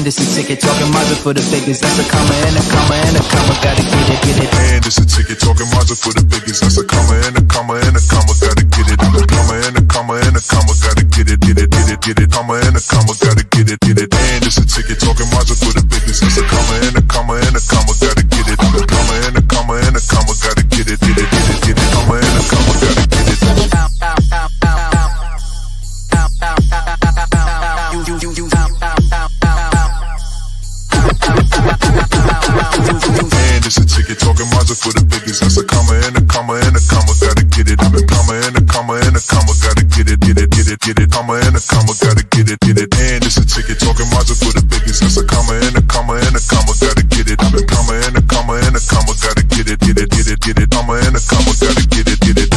it's a ticket, talking Mazda for the biggest. That's a comma and a comma and a comma, gotta get it, get it. And it's a ticket, talking Mazda for the biggest. That's a comma and a comma and a comma, gotta get it. A comma and a comma and a comma, gotta get it, get it, get it, get it. Comma and a comma, gotta get it, get it. And it's a ticket, talking Mazda for the biggest. That's a comma and a comma and a comma, gotta get it. A comma and a comma and a comma, gotta get it, get it, get it, get it. Comma and a comma, gotta get it. And it's a ticket, talking Mazda for the biggest. That's a comma and a comma and a comma, gotta get it. A comma and a comma and a comma, gotta get it, get it, get it, get it. Comma and a comma, gotta get it, get it. And it's a ticket, talking Mazda for the biggest. That's a comma and a comma and a comma, gotta get it. A comma and a comma and a comma, gotta get it, get it, get it, get it. Comma and a comma, gotta get it, get it.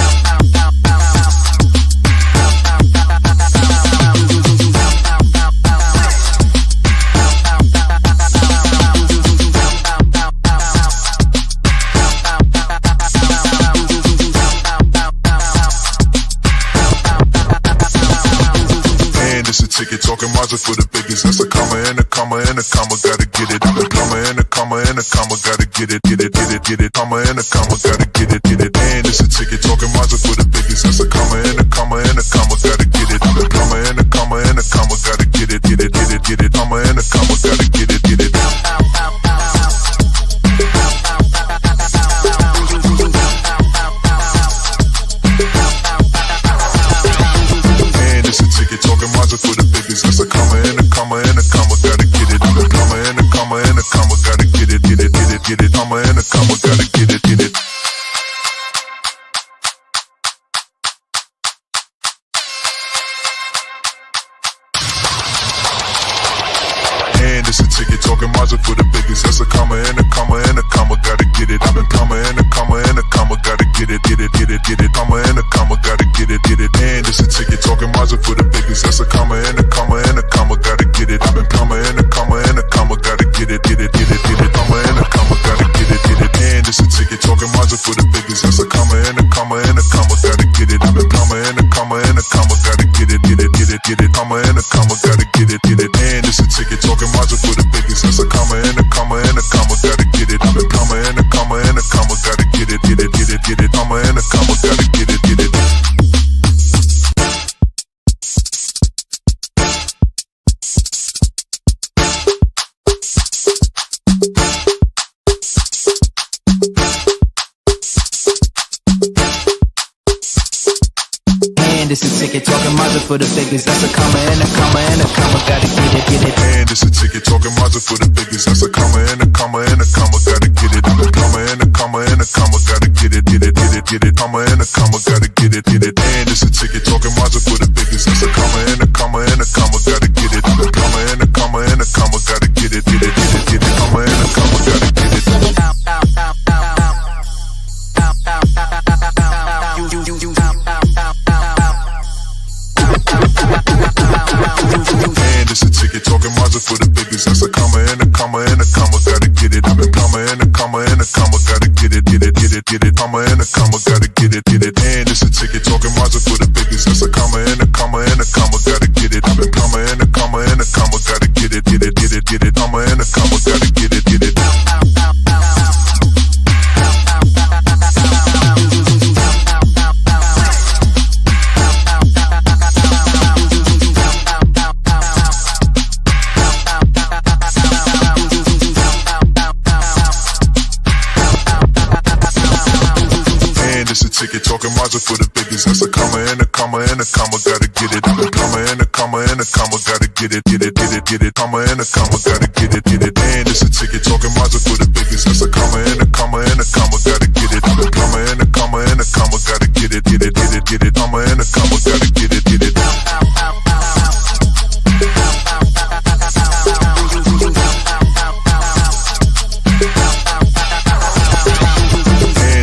Ticket, talking Mazda for the biggest. That's a comma and a comma and a comma, gotta get it. A comma and a comma and a comma, gotta get it, get it, get it, get it. Comma and a comma, gotta get it, get it. And it's a ticket, talking Mazda for the biggest. That's a comma and a comma and a comma, gotta get it. A comma and a comma and a comma, gotta get it, get it, get it, get it. Comma and a comma, gotta get it, get it. It's a ticket, talking Mazda for the biggest. That's a comma and a comma and a comma, gotta get it. A comma and a comma and a comma, gotta get it, get it, get it, get it. Comma and a comma, gotta get it, get it. And it's a ticket, talking Mazda for the biggest. That's a comma and a comma and a comma, gotta get it. A comma and a comma and a comma, gotta get it, get it, get it, get it. Comma and a comma, gotta get it, get it. And it's a ticket, talking Mazda for the biggest. That's a comma and a comma and a comma, gotta get it. A comma and a comma and a comma, gotta get it, get it, get it, get it. Comma and a comma, gotta get it, get it. And it's a ticket, talking Mazda for the biggest. That's a comma and a comma and a comma, gotta get it. A comma and a comma and a comma, gotta get it, get it, get it, get it. Comma and a comma, gotta get it, get it. And it's a ticket, talking Mazda for the biggest. That's a comma and a comma and a comma, gotta get it. A comma and a comma and a comma, gotta get it, get it, get it, get it. Comma and a comma, gotta get it, get it. It's a ticket, talking Mazda for the biggest. That's a comma and a comma and a comma, gotta get it, get it. And it's a ticket, talking Mazda for the biggest. That's a comma and a comma and a comma, gotta get it. A comma and a comma and a comma, gotta get it, get it, get it, get it. Comma and a comma, gotta get it, get it. And it's a ticket, talking Mazda for the biggest. That's a comma and a comma and a comma, gotta get it. A comma and a comma and a comma, gotta get it, get it, get it, get it. Comma and a comma, gotta get it. And it's a ticket, talking Mazda for the biggest. That's a comma and a comma and a comma, gotta get it. A comma and a comma and a comma, gotta get it, get it, get it, get it. Comma and a comma, gotta get it, get it. And it's a ticket, talking Mazda for the biggest. That's a comma and a comma and a comma, gotta get it. A comma and a comma and a comma, gotta get it, get it, get it, get it. Comma and a comma, gotta get it, get it. Ticket, talking Mazda for the biggest. That's a comma and a comma and a comma, gotta get it. A comma and a comma and a comma, gotta get it, get it, get it, get it. Comma and a comma, gotta get it, get it. And it's a ticket, talking Mazda for the biggest. That's a comma and a comma and a comma, gotta get it. A comma and a comma and a comma, gotta get it, get it, get it, get it. Comma and a comma, gotta get it, get it.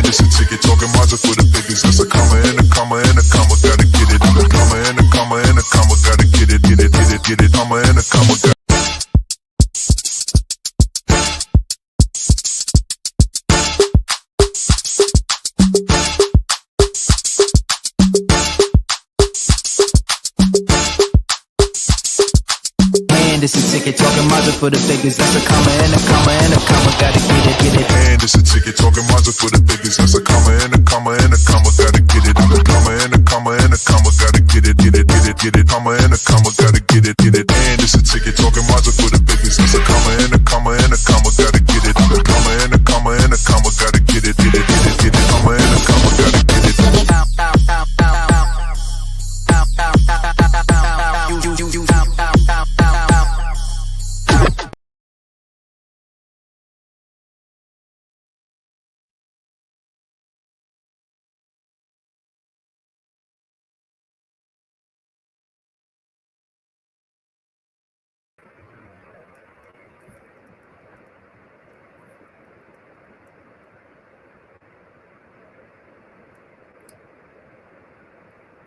It's a ticket, talking Mazda for the biggest. That's a comma and a comma and a comma, gotta get it. A comma and a comma and a comma, gotta get it, get it, get it, get it. Comma and a comma, gotta It's a ticket, talking Mazda Mazda for the biggest. That's a comma and a comma and a comma. Gotta get it. And it's a ticket talking Mazda for the biggest. That's a comma and a comma and a comma. Gotta get it. I'm a comma and a comma and a comma. Gotta get it. Comma and a comma. Gotta get it. And it's a ticket talking Mazda for the biggest. That's a comma and a comma and a comma. Gotta get it. I'm a comma and a comma and a comma. Gotta get it. Comma and a comma. Gotta get it.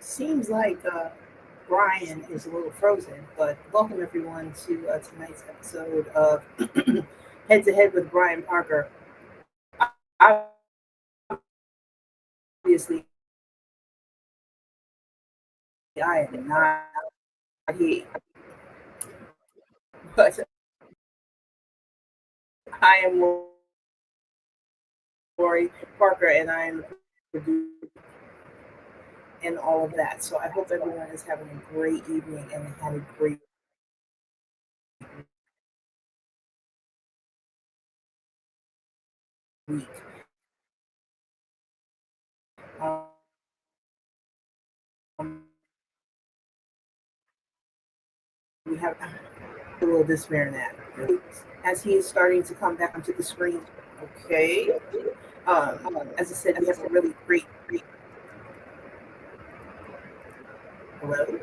Seems like Brian is a little frozen, but welcome everyone to tonight's episode of Head to Head with Brian Parker. Obviously, I am not he, but I am Lori Parker, and I am the producer and all of that. So I hope everyone is having a great evening and had a great week. We have a little this and that as he is starting to come back onto the screen. Okay. As I said, we have a really great. Hello. Can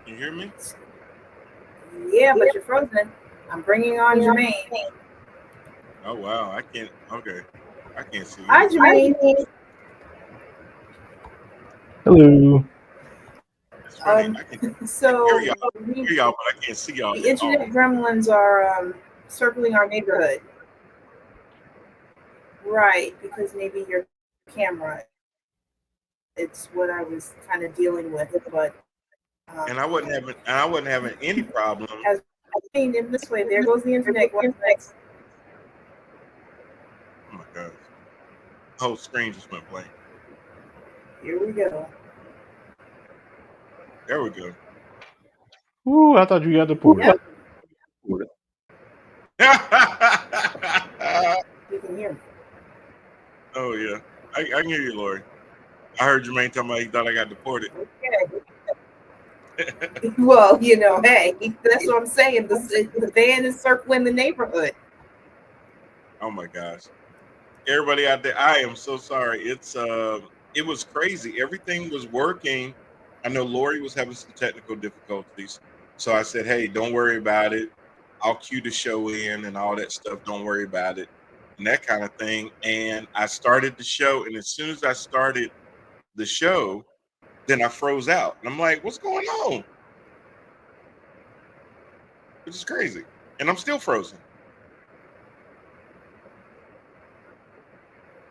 you hear me? Yeah, but you're frozen. I'm bringing on Jermaine. Oh wow, I can't. Okay, I can't see you. Hi, Jermaine. Hello. It's funny. I can So hear y'all, but I can't see y'all. the internet gremlins are circling our neighborhood. Right, because maybe your camera. It's what I was kind of dealing with, but and I wasn't having any problem. As I seen in this way, there goes the internet. What's next? Oh my gosh, the whole screen just went blank. Here we go. There we go. Ooh, I thought you got deported. Yep. You can hear me. Oh yeah, I can hear you, Lori. I heard Jermaine talking about he thought I got deported. Okay. Well, hey, that's what I'm saying. The van is circling the neighborhood. Oh my gosh, everybody out there, I am so sorry. It was crazy. Everything was working. I know Lori was having some technical difficulties, so I said, "Hey, don't worry about it. I'll cue the show in and all that stuff. Don't worry about it." And that kind of thing. And I started the show, and as soon as I started the show, then I froze out. And I'm like, what's going on? Which is crazy. And I'm still frozen.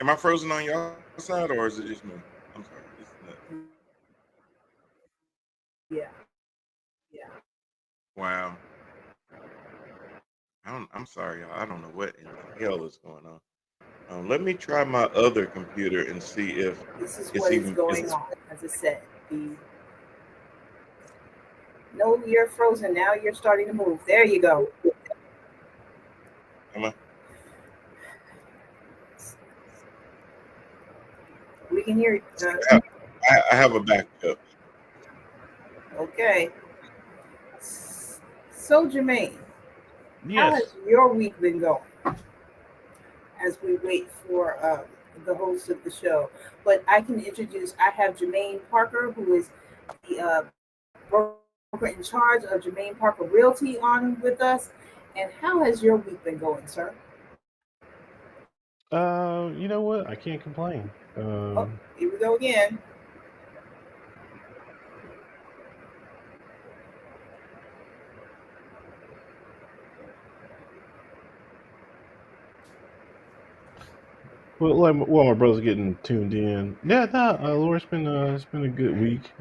Am I frozen on your side, or is it just me? I'm sorry. Yeah. Wow. I'm sorry, y'all. I don't know what in the hell is going on. Let me try my other computer and see if this is it's what even is going on. As I said, no, you're frozen. Now you're starting to move. There you go. Am I? We can hear you. I have a backup. Okay. So, Jermaine, how Yes. has your week been going? As we wait for the host of the show, but I can introduce. I have Jermaine Parker, who is the broker in charge of Jermaine Parker Realty, on with us. And how has your week been going, sir? You know what? I can't complain. Oh, here we go again. Well, while my brother's getting tuned in, yeah, Laura, it's been a good week.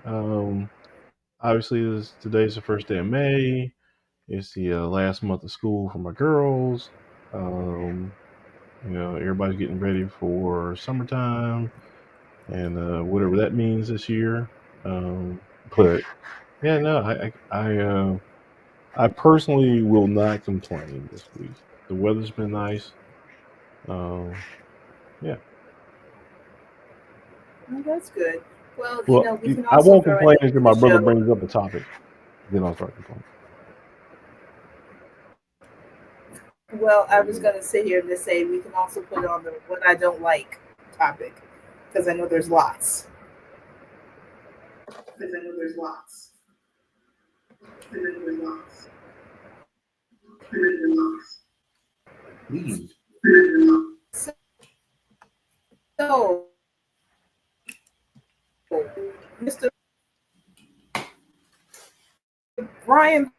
Obviously, today's the first day of May, It's the last month of school for my girls. Everybody's getting ready for summertime and whatever that means this year. But yeah, no, I personally will not complain this week. The weather's been nice. Um, yeah. Well, that's good. Well, Well, we can I also won't throw at complain the end until of my the brother show. brings up a topic. Then I'll start complaining. Well, I was going to sit here to say we can also put on the what I don't like topic because I know there's lots. Because I know there's lots. I know there's lots. I know there's lots. Please. So, Mr. Brian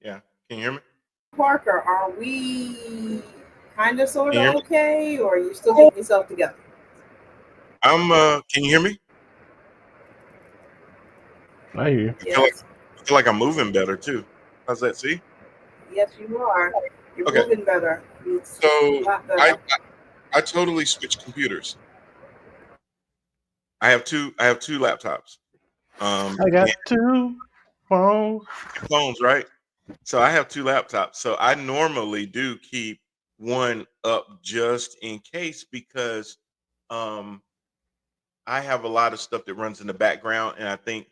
Yeah. Can you hear me? Parker, are we kind of sort Can you of hear me? okay, or are you still getting yourself together? Can you hear me? I hear you. I feel like Yes. I feel like I'm moving better too. How's that? See? Yes, you are. You're Okay. moving better. It's So a lot I better. I totally switched computers. I have two laptops. I got And two phones. phones, right? So I have two laptops. So I normally do keep one up just in case because um I have a lot of stuff that runs in the background, and I think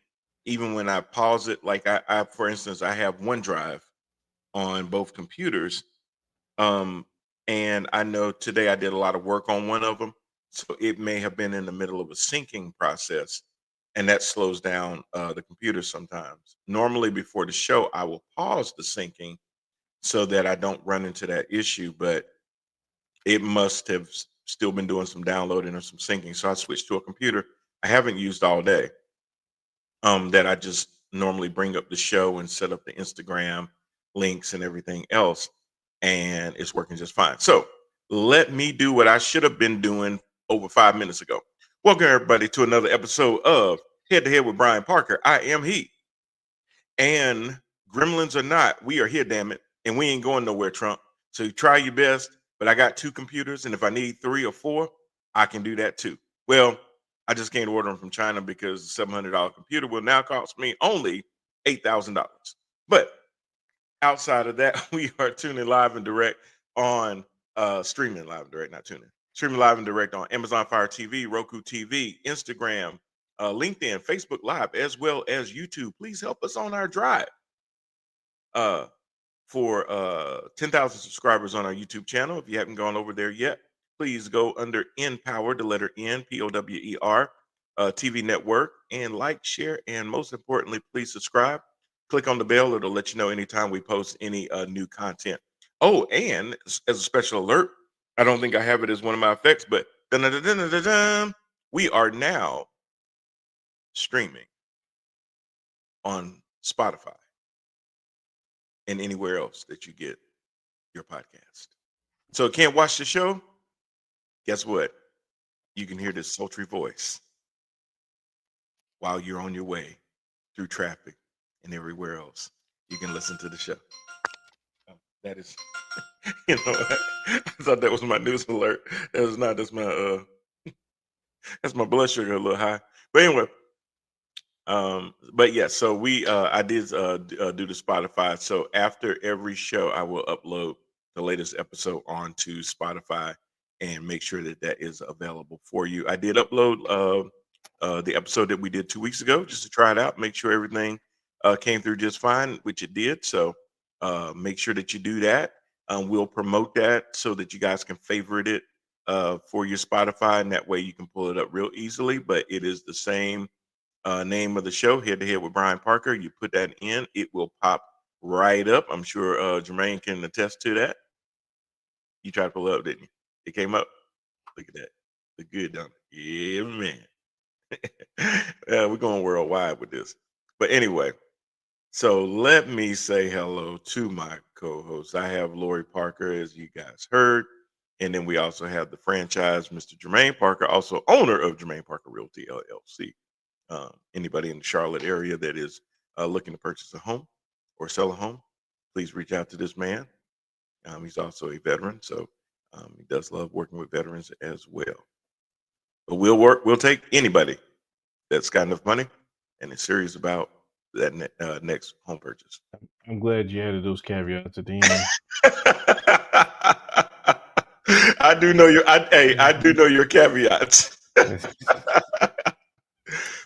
even when I pause it, like for instance, I have OneDrive on both computers. Um, and I know today I did a lot of work on one of them, so it may have been in the middle of a syncing process, and that slows down the computer sometimes. Normally, before the show, I will pause the syncing so that I don't run into that issue, but it must have still been doing some downloading or some syncing. So I switched to a computer I haven't used all day. That I just normally bring up the show and set up the Instagram links and everything else, and it's working just fine. So let me do what I should have been doing over 5 minutes ago. Welcome everybody to another episode of Head to Head with Brian Parker. I am he, and gremlins or not, we are here, damn it, and we ain't going nowhere, Trump. So you try your best, but I got two computers, and if I need three or four, I can do that too. Well, I just can't order them from China because the $700 computer will now cost me only $8,000. But outside of that, we are tuning live and direct on streaming live and direct, not tuning. Streaming live and direct on Amazon Fire TV, Roku TV, Instagram, LinkedIn, Facebook Live, as well as YouTube. Please help us on our drive for 10,000 subscribers on our YouTube channel. If you haven't gone over there yet, please go under Empower, the letter N, Power, TV network, and like, share, and most importantly, please subscribe. Click on the bell. It'll let you know anytime we post any new content. Oh, and as a special alert, I don't think I have it as one of my effects, but dun-dun-dun-dun-dun-dun, we are now streaming on Spotify and anywhere else that you get your podcast. So can't watch the show? Guess what? You can hear this sultry voice while you're on your way through traffic and everywhere else. You can listen to the show. That is, I thought that was my news alert. That was not. That's my blood sugar a little high. But anyway, but yeah. So I did do the Spotify. So after every show, I will upload the latest episode onto Spotify and make sure that that is available for you. I did upload the episode that we did 2 weeks ago just to try it out, make sure everything came through just fine, which it did. So make sure that you do that. We'll promote that so that you guys can favorite it for your Spotify, and that way you can pull it up real easily. But it is the same name of the show, Head to Head with Brian Parker. You put that in, it will pop right up. I'm sure Jermaine can attest to that. You tried to pull it up, didn't you? It came up. Look at that. Look good, don't it? Yeah, man. We're going worldwide with this. But anyway, so let me say hello to my co-host. I have Lori Parker, as you guys heard. And then we also have the franchise, Mr. Jermaine Parker, also owner of Jermaine Parker Realty LLC. Anybody in the Charlotte area that is looking to purchase a home or sell a home, please reach out to this man. He's also a veteran, so he does love working with veterans as well. But we'll take anybody that's got enough money and is serious about that next home purchase. I'm glad you added those caveats at the end. I do know I do know your caveats.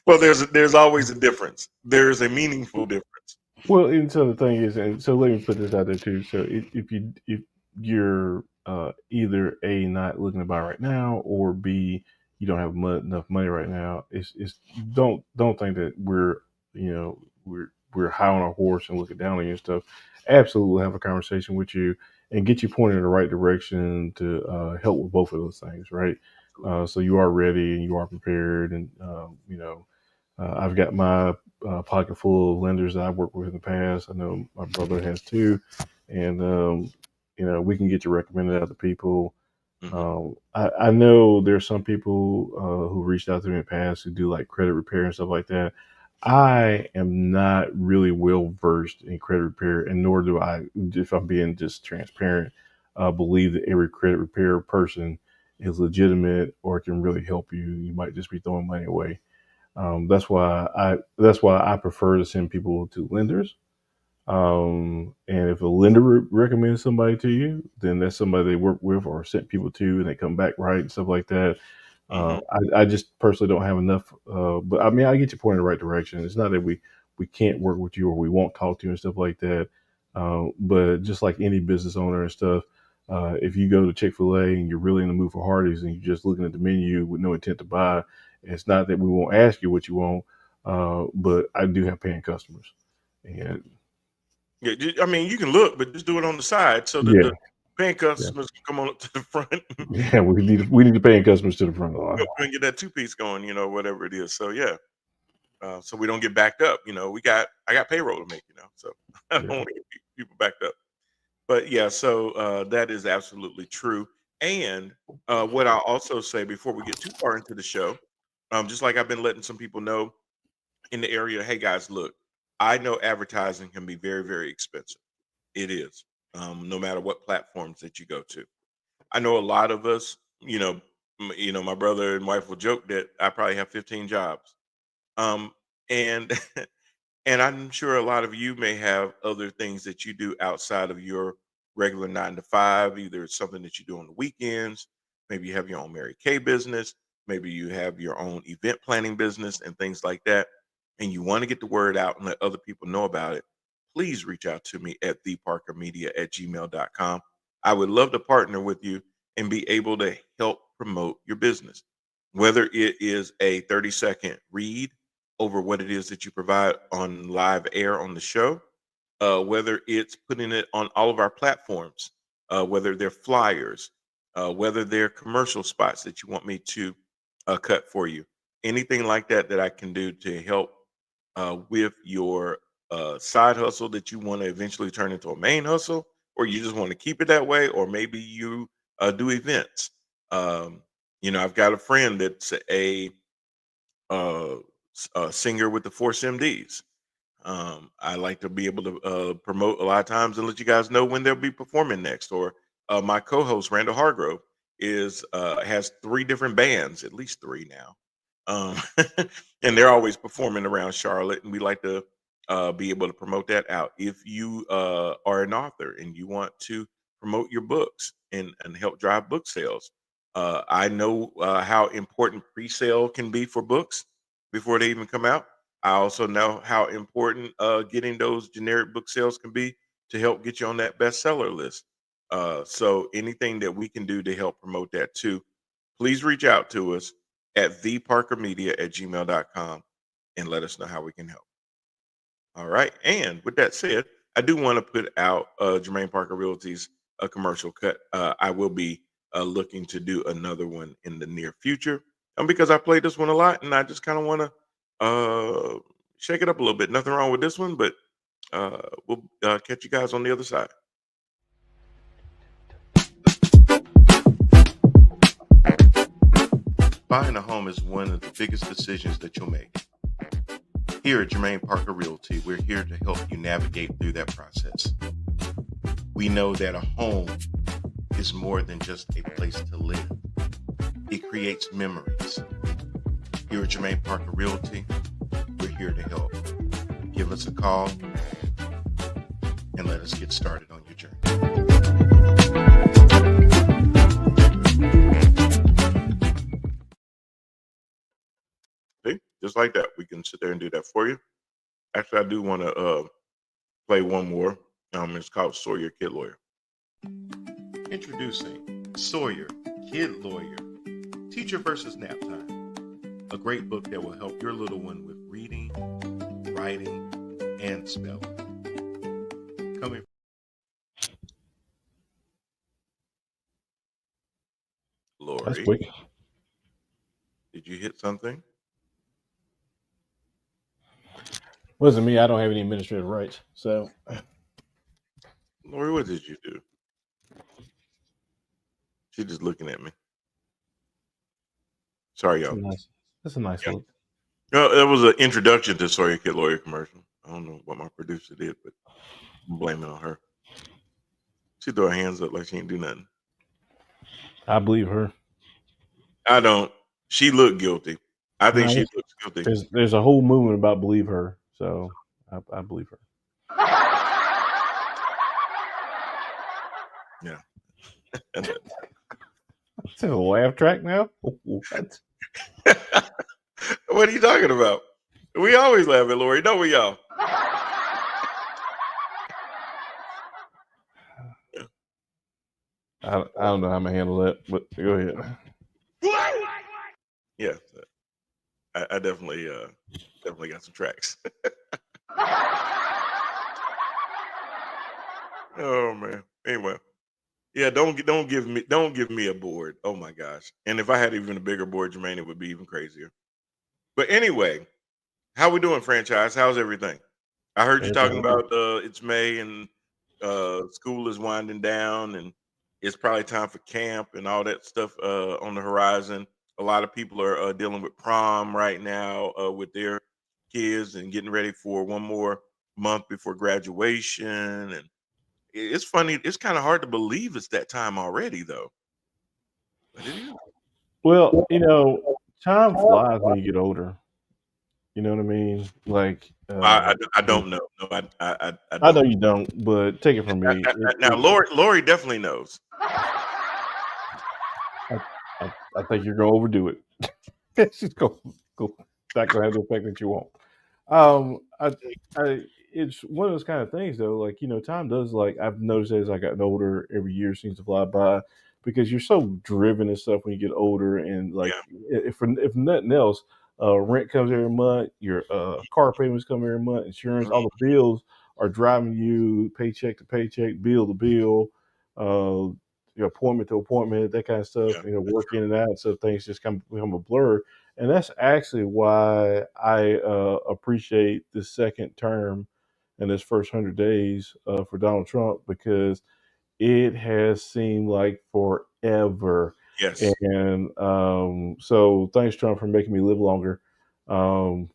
Well, there's always a difference. There's a meaningful difference. Well, and so the thing is, and so let me put this out there too. So if you're either A, not looking to buy right now, or B, you don't have enough money right now, it's don't think that we're high on our horse and looking down on you and stuff. Absolutely, have a conversation with you and get you pointed in the right direction to help with both of those things, right? So you are ready and you are prepared, and I've got my pocket full of lenders that I've worked with in the past. I know my brother has too, and we can get you recommended out to people. I know there's some people who reached out to me in the past who do like credit repair and stuff like that. I am not really well versed in credit repair, and nor do I, if I'm being just transparent, believe that every credit repair person is legitimate or can really help you. You might just be throwing money away. That's why I prefer to send people to lenders. And if a lender recommends somebody to you, then that's somebody they work with or sent people to, and they come back right and stuff like that. I just personally don't have enough. But I mean, I get you pointed in the right direction. It's not that we can't work with you or we won't talk to you and stuff like that. But just like any business owner and stuff, if you go to Chick-fil-A and you're really in the mood for Hardee's and you're just looking at the menu with no intent to buy, it's not that we won't ask you what you want, but I do have paying customers. And yeah, I mean, you can look, but just do it on the side so that yeah, the paying customers can come on up to the front. yeah, we need paying customers to the front of the line. And get that 2-piece going, whatever it is. So yeah, so we don't get backed up. I got payroll to make, so I don't want to get people backed up. But yeah, so that is absolutely true. And what I'll also say before we get too far into the show, just like I've been letting some people know in the area, hey guys, look, I know advertising can be very, very expensive. It is, no matter what platforms that you go to. I know a lot of us, my brother and wife will joke that I probably have 15 jobs. Um, and and I'm sure a lot of you may have other things that you do outside of your regular 9 to 5. Either it's something that you do on the weekends, maybe you have your own Mary Kay business, maybe you have your own event planning business and things like that, and you want to get the word out and let other people know about it. Please reach out to me at theparkermedia@gmail.com. I would love to partner with you and be able to help promote your business, whether it is a 30-second read over what it is that you provide on live air on the show, whether it's putting it on all of our platforms, whether they're flyers, whether they're commercial spots that you want me to cut for you, anything like that that I can do to help with your side hustle that you want to eventually turn into a main hustle, or you just want to keep it that way, or maybe you do events. I've got a friend that's uh, a singer with the Force MDs. I like to be able to promote a lot of times and let you guys know when they'll be performing next. Or my co-host Randall Hargrove has 3 different bands, at least 3 now, and they're always performing around Charlotte. And we like to be able to promote that out. If you are an author and you want to promote your books and help drive book sales, I know how important pre-sale can be for books before they even come out. I also know how important getting those generic book sales can be to help get you on that bestseller list. So anything that we can do to help promote that too, please reach out to us at theparkermedia@gmail.com and let us know how we can help. All right. And with that said, I do want to put out Jermaine Parker Realty's a commercial cut. I will be looking to do another one in the near future, because I played this one a lot and I just kind of want to shake it up a little bit. Nothing wrong with this one, but we'll catch you guys on the other side. Buying a home is one of the biggest decisions that you'll make. Here at Jermaine Parker Realty, we're here to help you navigate through that process. We know that a home is more than just a place to live. It creates memories. Here at Jermaine Parker Realty, we're here to help. Give us a call and let us get started on your journey. See, just like that, we can sit there and do that for you. Actually, I do want to play one more. It's called Sawyer Kid Lawyer. Introducing Sawyer Kid Lawyer, Teacher versus Nap Time, a great book that will help your little one with reading, writing, and spelling. Coming. That's Lori, quick. did you hit something? Wasn't me. I don't have any administrative rights. So Lori, what did you do? She's just looking at me. Sorry, y'all. that's a nice Yeah. look. That was an introduction to Sawyer Kid Lawyer commercial. I don't know what my producer did, but I'm blaming it on her. She threw her hands up like she ain't do nothing. I believe her. I don't. She looked guilty. I think No, she looks guilty. there's a whole movement about believe her. So I believe her. Yeah. Is it a laugh track now? What? What are you talking about? We always laugh at Lori, don't we, y'all? I don't know how I'm gonna handle that, but go ahead. Yeah, I definitely got some tracks. Oh man. Anyway, yeah, don't give me a board. Oh my gosh. And if I had even a bigger board, Jermaine, it would be even crazier. But anyway, how we doing, franchise? How's everything? I heard you talking about it's May and school is winding down and it's probably time for camp and all that stuff on the horizon. A lot of people are dealing with prom right now with their kids and getting ready for one more month before graduation. And it's funny. It's kind of hard to believe it's that time already, though. But it is. Well, time flies when you get older. You know what I mean? Like, I don't know. No, I I know don't. you don't, but take it from me. Now, Lori definitely knows. I think you're gonna overdo it. She's go not gonna have the effect that you want. It's one of those kind of things though. Like time does I've noticed as I gotten older, every year seems to fly by because you're so driven and stuff when you get older, and if nothing else, rent comes every month, your car payments come every month, insurance, all the bills are driving you paycheck to paycheck, bill to bill. Appointment to appointment, that kind of stuff. Yeah, Work in and out, so things just become a blur. And that's actually why I appreciate the second term and this first 100 days for Donald Trump, because it has seemed like forever. yes. And so thanks, Trump, for making me live longer. I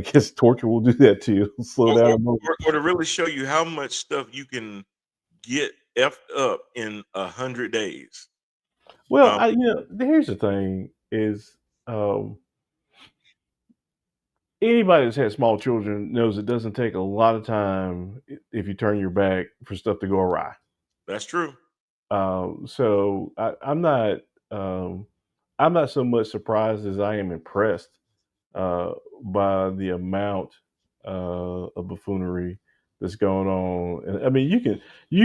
guess torture will do that to you. Slow down a moment. Or to really show you how much stuff you can get effed up in 100 days. Well, here's the thing: is anybody that's had small children knows it doesn't take a lot of time if you turn your back for stuff to go awry. That's true. So I'm not so much surprised as I am impressed by the amount of buffoonery that's going on. And I mean, you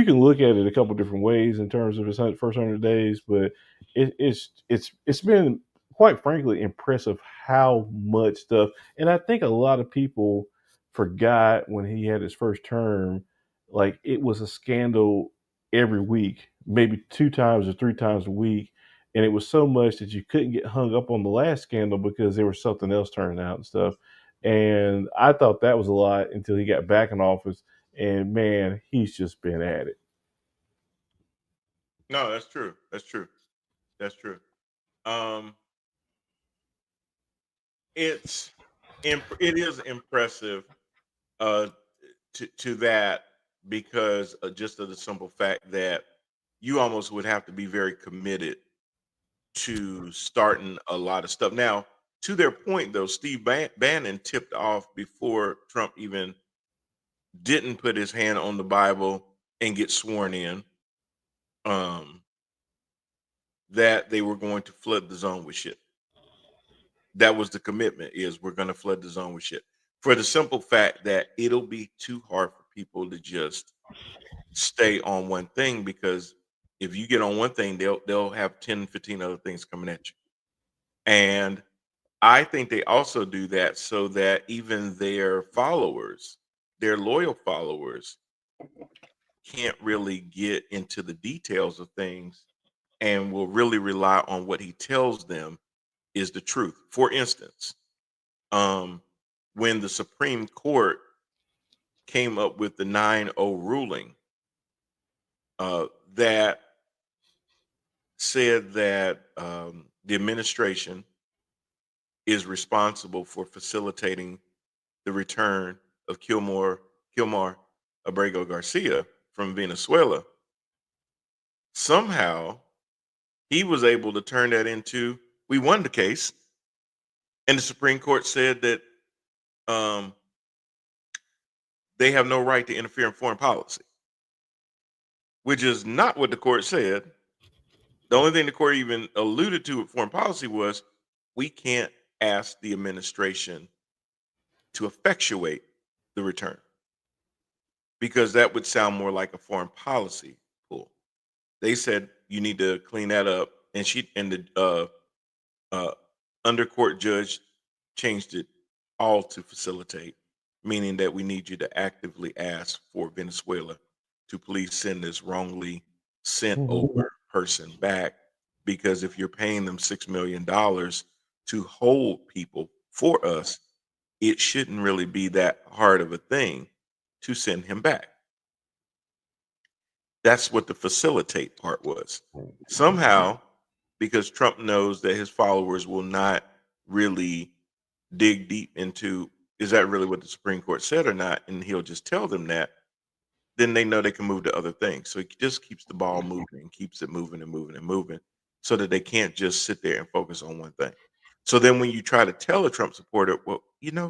can look at it a couple different ways in terms of his first 100 days, but it's been quite frankly impressive how much stuff. And I think a lot of people forgot when he had his first term, like it was a scandal every week, maybe 2 times or 3 times a week. And it was so much that you couldn't get hung up on the last scandal because there was something else turning out and stuff. And I thought that was a lot until he got back in office. And man, he's just been at it. No, that's true. That's true. That's true. Um, it is impressive to that because just of the simple fact that you almost would have to be very committed to starting a lot of stuff. Now, to their point, though, Steve Bannon tipped off before Trump even didn't put his hand on the Bible and get sworn in, um, that they were going to flood the zone with shit. That was the commitment, is we're going to flood the zone with shit. For the simple fact that it'll be too hard for people to just stay on one thing, because if you get on one thing, they'll have 10, 15 other things coming at you. And I think they also do that so that even their followers, their loyal followers, can't really get into the details of things and will really rely on what he tells them is the truth. For instance, um, when the Supreme Court came up with the 9-0 ruling, that said that the administration is responsible for facilitating the return of Kilmar Abrego Garcia from Venezuela. Somehow he was able to turn that into, we won the case, and the Supreme Court said that um, they have no right to interfere in foreign policy, which is not what the court said. The only thing the court even alluded to with foreign policy was, we can't ask the administration to effectuate the return, because that would sound more like a foreign policy pull. They said you need to clean that up, and the uh, undercourt judge changed it all to facilitate, meaning that we need you to actively ask for Venezuela to please send this wrongly sent over person back, because if you're paying them $6 million to hold people for us, it shouldn't really be that hard of a thing to send him back. That's what the facilitate part was. Somehow, because Trump knows that his followers will not really dig deep into, is that really what the Supreme Court said or not, and he'll just tell them that, then they know they can move to other things. So he just keeps the ball moving and keeps it moving and moving and moving, so that they can't just sit there and focus on one thing. So then when you try to tell a Trump supporter, well,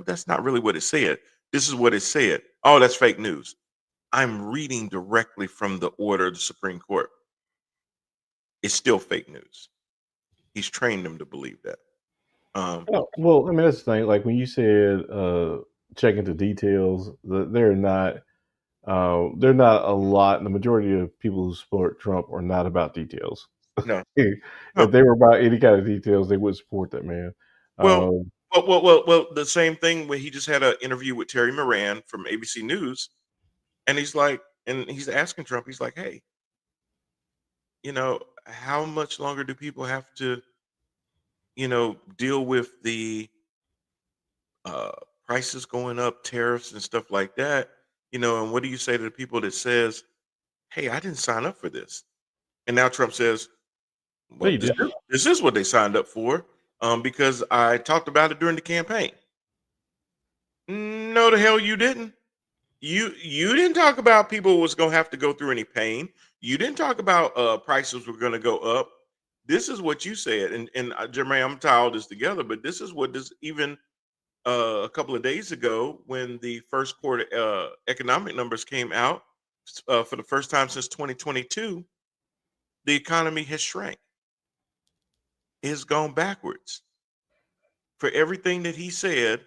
that's not really what it said. This is what it said. Oh, that's fake news. I'm reading directly from the order of the Supreme Court. It's still fake news. He's trained them to believe that. Oh, well, I mean, that's the thing. Like when you said check into details, they're not a lot. The majority of people who support Trump are not about details. No, If no. they were about any kind of details, they would support that man. Well, Um, the same thing when he just had an interview with Terry Moran from ABC News, and he's asking Trump, he's like, hey, how much longer do people have to, deal with the uh, prices going up, tariffs and stuff like that, and what do you say to the people that says, hey, I didn't sign up for this? And now Trump says, no, well, you this did. is, this is what they signed up for, because I talked about it during the campaign. No, the hell you didn't. You didn't talk about people was gonna have to go through any pain. You didn't talk about prices were gonna go up. This is what you said, and Jermaine, I'm gonna tie all this together, but this is what this even a couple of days ago when the first quarter economic numbers came out for the first time since 2022, the economy has shrank. It has gone backwards. For everything that he said,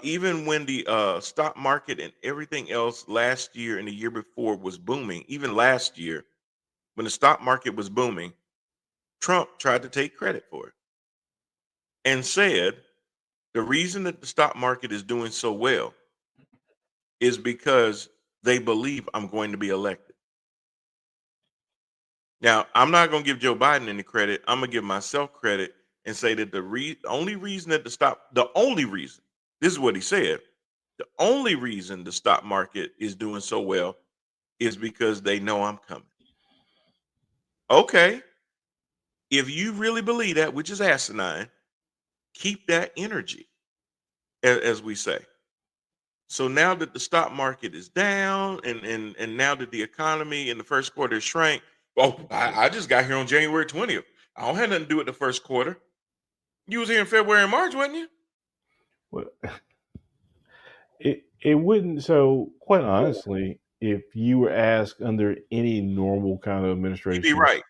even when the stock market and everything else last year and the year before was booming, even last year when the stock market was booming, Trump tried to take credit for it and said the reason that the stock market is doing so well is because they believe I'm going to be elected. Now, I'm not going to give Joe Biden any credit. I'm going to give myself credit and say that the only reason that the only reason, this is what he said, the only reason the stock market is doing so well is because they know I'm coming. Okay. If you really believe that, which is asinine, keep that energy, as we say. So now that the stock market is down, and now that the economy in the first quarter shrank, oh, I just got here on January 20th. I don't have nothing to do with the first quarter. You was here in February and March, wasn't you? Well, it wouldn't. So quite honestly, if you were asked under any normal kind of You'd be administration, right.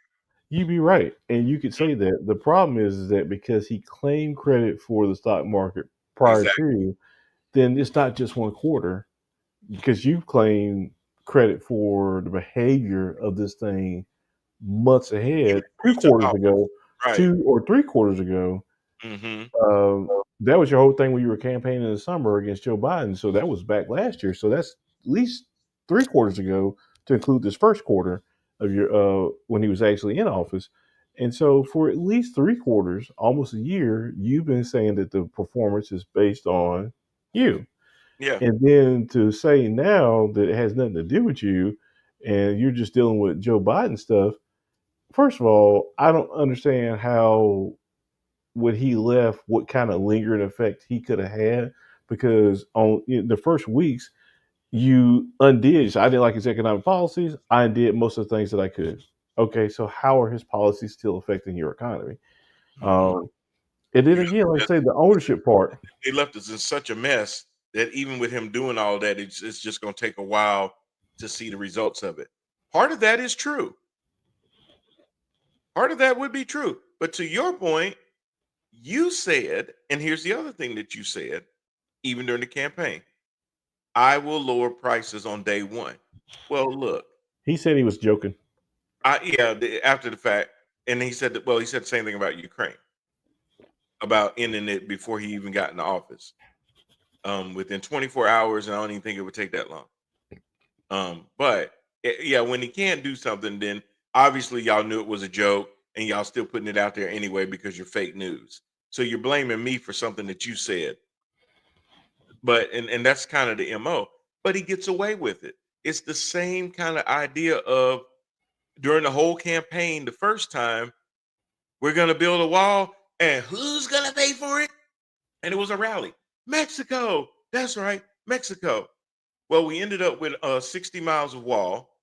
you'd be right, and you could say that. The problem is that because he claimed credit for the stock market prior Exactly. to, then it's not just one quarter because you claim credit for the behavior of this thing months Even ahead, before you took office. Right. 2 or 3 quarters ago. Mm-hmm. That was your whole thing when you were campaigning in the summer against Joe Biden. So that was back last year. So that's at least 3 quarters ago to include this first quarter of your when he was actually in office. And so for at least 3 quarters, almost a year, you've been saying that the performance is based on you. Yeah. And then to say now that it has nothing to do with you and you're just dealing with Joe Biden stuff, first of all, I don't understand how when he left, what kind of lingering effect he could have had. Because on the first weeks, you undid. So I didn't like his economic policies. I undid most of the things that I could. Okay, so how are his policies still affecting your economy? Mm-hmm. Um, and then You again, like I know, say, the ownership part. they left us in such a mess that even with him doing all that, it's just going to take a while to see the results of it. Part of that is true. Part of that would be true. But to your point, you said, and here's the other thing that you said, even during the campaign, I will lower prices on day one. Well, look, He said he was joking. after the fact, and he said that. Well, he said the same thing about Ukraine, about ending it before he even got in the office. Within 24 hours, and I don't even think it would take that long. But yeah, when he can't do something, then obviously y'all knew it was a joke, and y'all still putting it out there anyway because you're fake news. So you're blaming me for something that you said. But and that's kind of the MO. But he gets away with it. It's the same kind of idea of during the whole campaign, the first time, we're gonna build a wall, and who's gonna pay for it? And it was a rally. Mexico. That's right, Mexico. Well, we ended up with 60 miles of wall.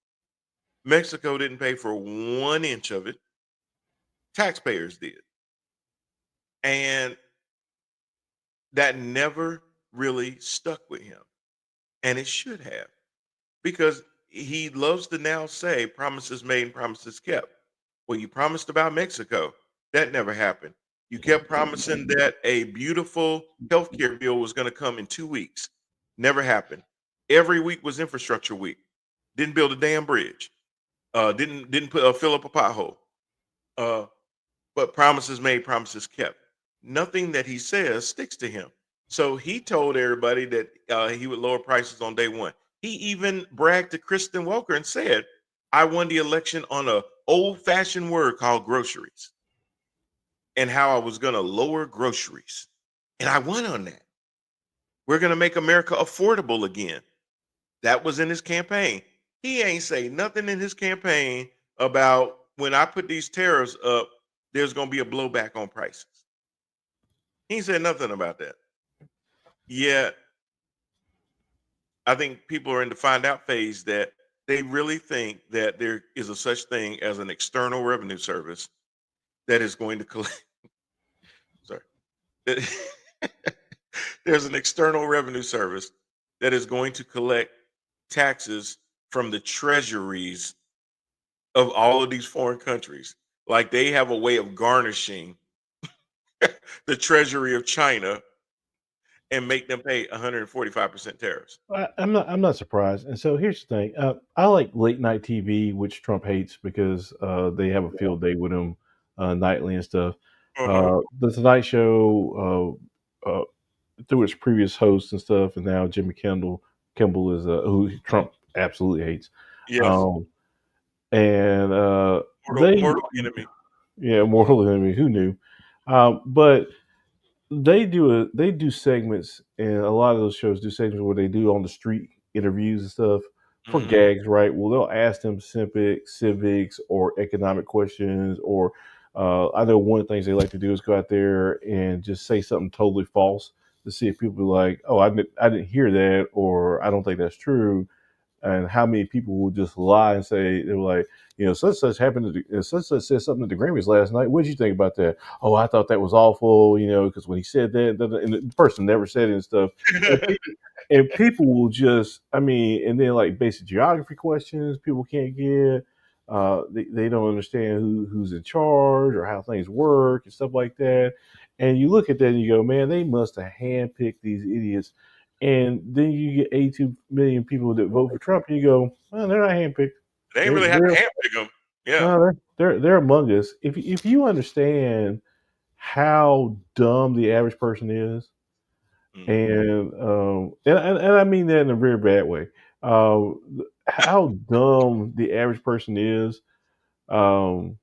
Mexico didn't pay for 1 inch of it. Taxpayers did. And that never really stuck with him. And it should have, because he loves to now say promises made and promises kept. Well, you promised about Mexico. That never happened. You kept promising that a beautiful healthcare bill was going to come in 2 weeks. Never happened. Every week was infrastructure week. Didn't build a damn bridge. Didn't put fill up a pothole. Uh, but promises made, promises kept. Nothing that he says sticks to him. So he told everybody that he would lower prices on day one. He even bragged to Kristen Welker and said, "I won the election on a old-fashioned word called groceries, and how I was going to lower groceries, and I won on that. We're going to make America affordable again." That was in his campaign. He ain't say nothing in his campaign about when I put these tariffs up, there's going to be a blowback on prices. He ain't said nothing about that. Yet, I think people are in the find out phase that they really think that there is a such thing as an external revenue service that is going to collect. Sorry. There's an external revenue service that is going to collect taxes from the treasuries of all of these foreign countries. Like they have a way of garnishing the treasury of China and make them pay 145% tariffs. I'm not surprised. And so here's the thing. I like late night TV, which Trump hates because they have a field day with him nightly and stuff. Uh-huh. The Tonight Show, through its previous hosts and stuff, and now Jimmy Kimball is who Trump absolutely hates. Yes. Um, and Mortal, they, mortal enemy. yeah, mortal enemy. Who knew? But they do segments, and a lot of those shows do segments where they do on the street interviews and stuff for Hmm. gags, right? Well, they'll ask them civics or economic questions, or I know one of the things they like to do is go out there and just say something totally false to see if people are like, oh, I didn't hear that, or I don't think that's true, and how many people will just lie and say they're like, such such happened to such such said something at the Grammys last night. What did you think about that? Oh, I thought that was awful, because when he said that, and the person never said it and stuff. And people will just, and then like basic geography questions people can't get. They don't understand who's in charge or how things work and stuff like that. And you look at that and you go, man, they must have handpicked these idiots. And then you get 82 million people that vote for Trump, and you go, well, they're not handpicked. They ain't They're really have they're to handpick them. Yeah. no, they're among us. If you understand how dumb the average person is, Hmm. and I mean that in a very bad way. How dumb the average person is. Number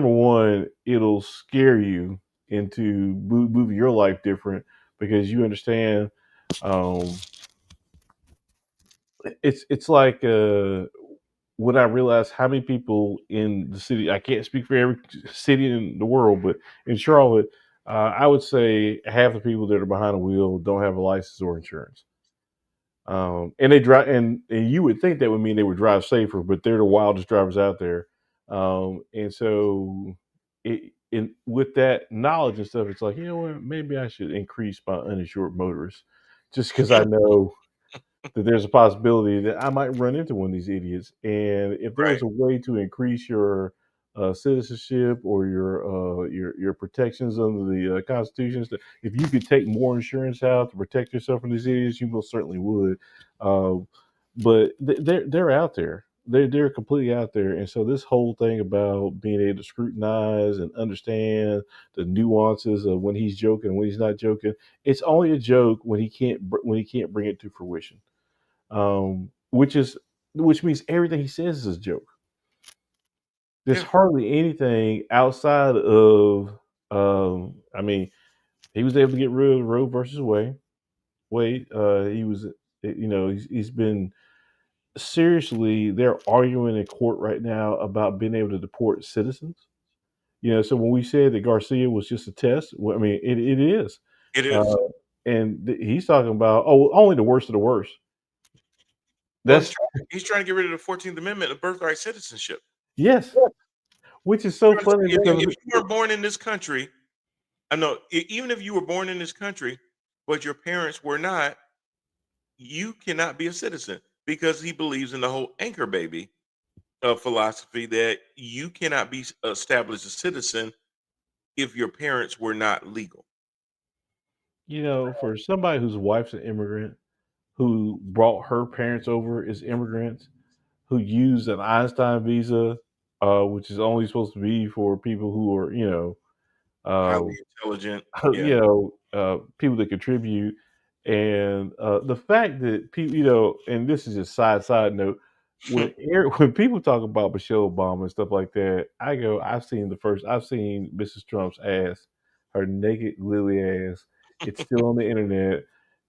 one, it'll scare you into moving your life different because you understand. Um, it's like when I realized how many people in the city. I can't speak for every city in the world, but in Charlotte, I would say half the people that are behind the wheel don't have a license or insurance. And they drive, and you would think that would mean they would drive safer, but they're the wildest drivers out there. And so, with that knowledge and stuff, it's like, you know what, maybe I should increase my uninsured motorists, just because I know that there's a possibility that I might run into one of these idiots. And if there Right. was a way to increase your citizenship or your protections under the constitutions, if you could take more insurance out to protect yourself from these idiots, you most certainly would. Um, but they're out there. They're completely out there, and so this whole thing about being able to scrutinize and understand the nuances of when he's joking and when he's not joking, it's only a joke when he can't bring it to fruition, um, which is which means everything he says is a joke. There's Yeah. hardly anything outside of. He was able to get rid of Roe versus Wade. He was, he's been seriously. They're arguing in court right now about being able to deport citizens. So when we said that Garcia was just a test, well, it is. It Uh, is. and he's talking about, oh, only the worst of the worst. Well, That's he's trying to get rid of the 14th Amendment of birthright citizenship. yes. Which is so funny If because you were born in this country, I know even if you were born in this country, but your parents were not, you cannot be a citizen because he believes in the whole anchor baby philosophy that you cannot be established a citizen if your parents were not legal. for somebody whose wife's an immigrant, who brought her parents over as immigrants, who used an Einstein visa, which is only supposed to be for people who are, Highly uh, intelligent. Yeah. people that contribute, and the fact that people, and this is just side note, when people talk about Michelle Obama and stuff like that, I go, I've seen Mrs. Trump's ass, her naked lily ass. It's still on the internet,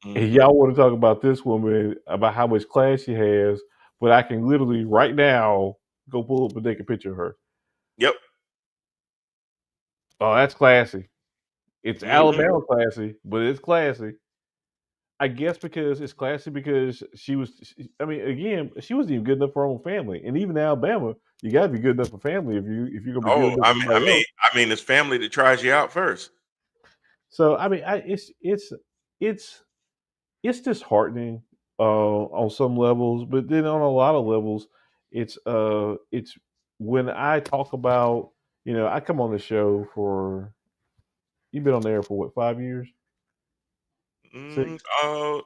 and Hmm. y'all want to talk about this woman about how much class she has, but I can literally right now go pull up a naked picture of her. Yep. Oh, that's classy. It's Hmm. Alabama classy, but it's classy. I guess because it's classy because she was. Again, she wasn't even good enough for her own family, and even in Alabama, you got to be good enough for family if you're gonna be good Oh, enough for somebody else. it's family that tries you out first. So it's it's disheartening on some levels, but then on a lot of levels, it's when I talk about, I come on the show for, you've been on there for what, 5 years, Mm, 6, oh,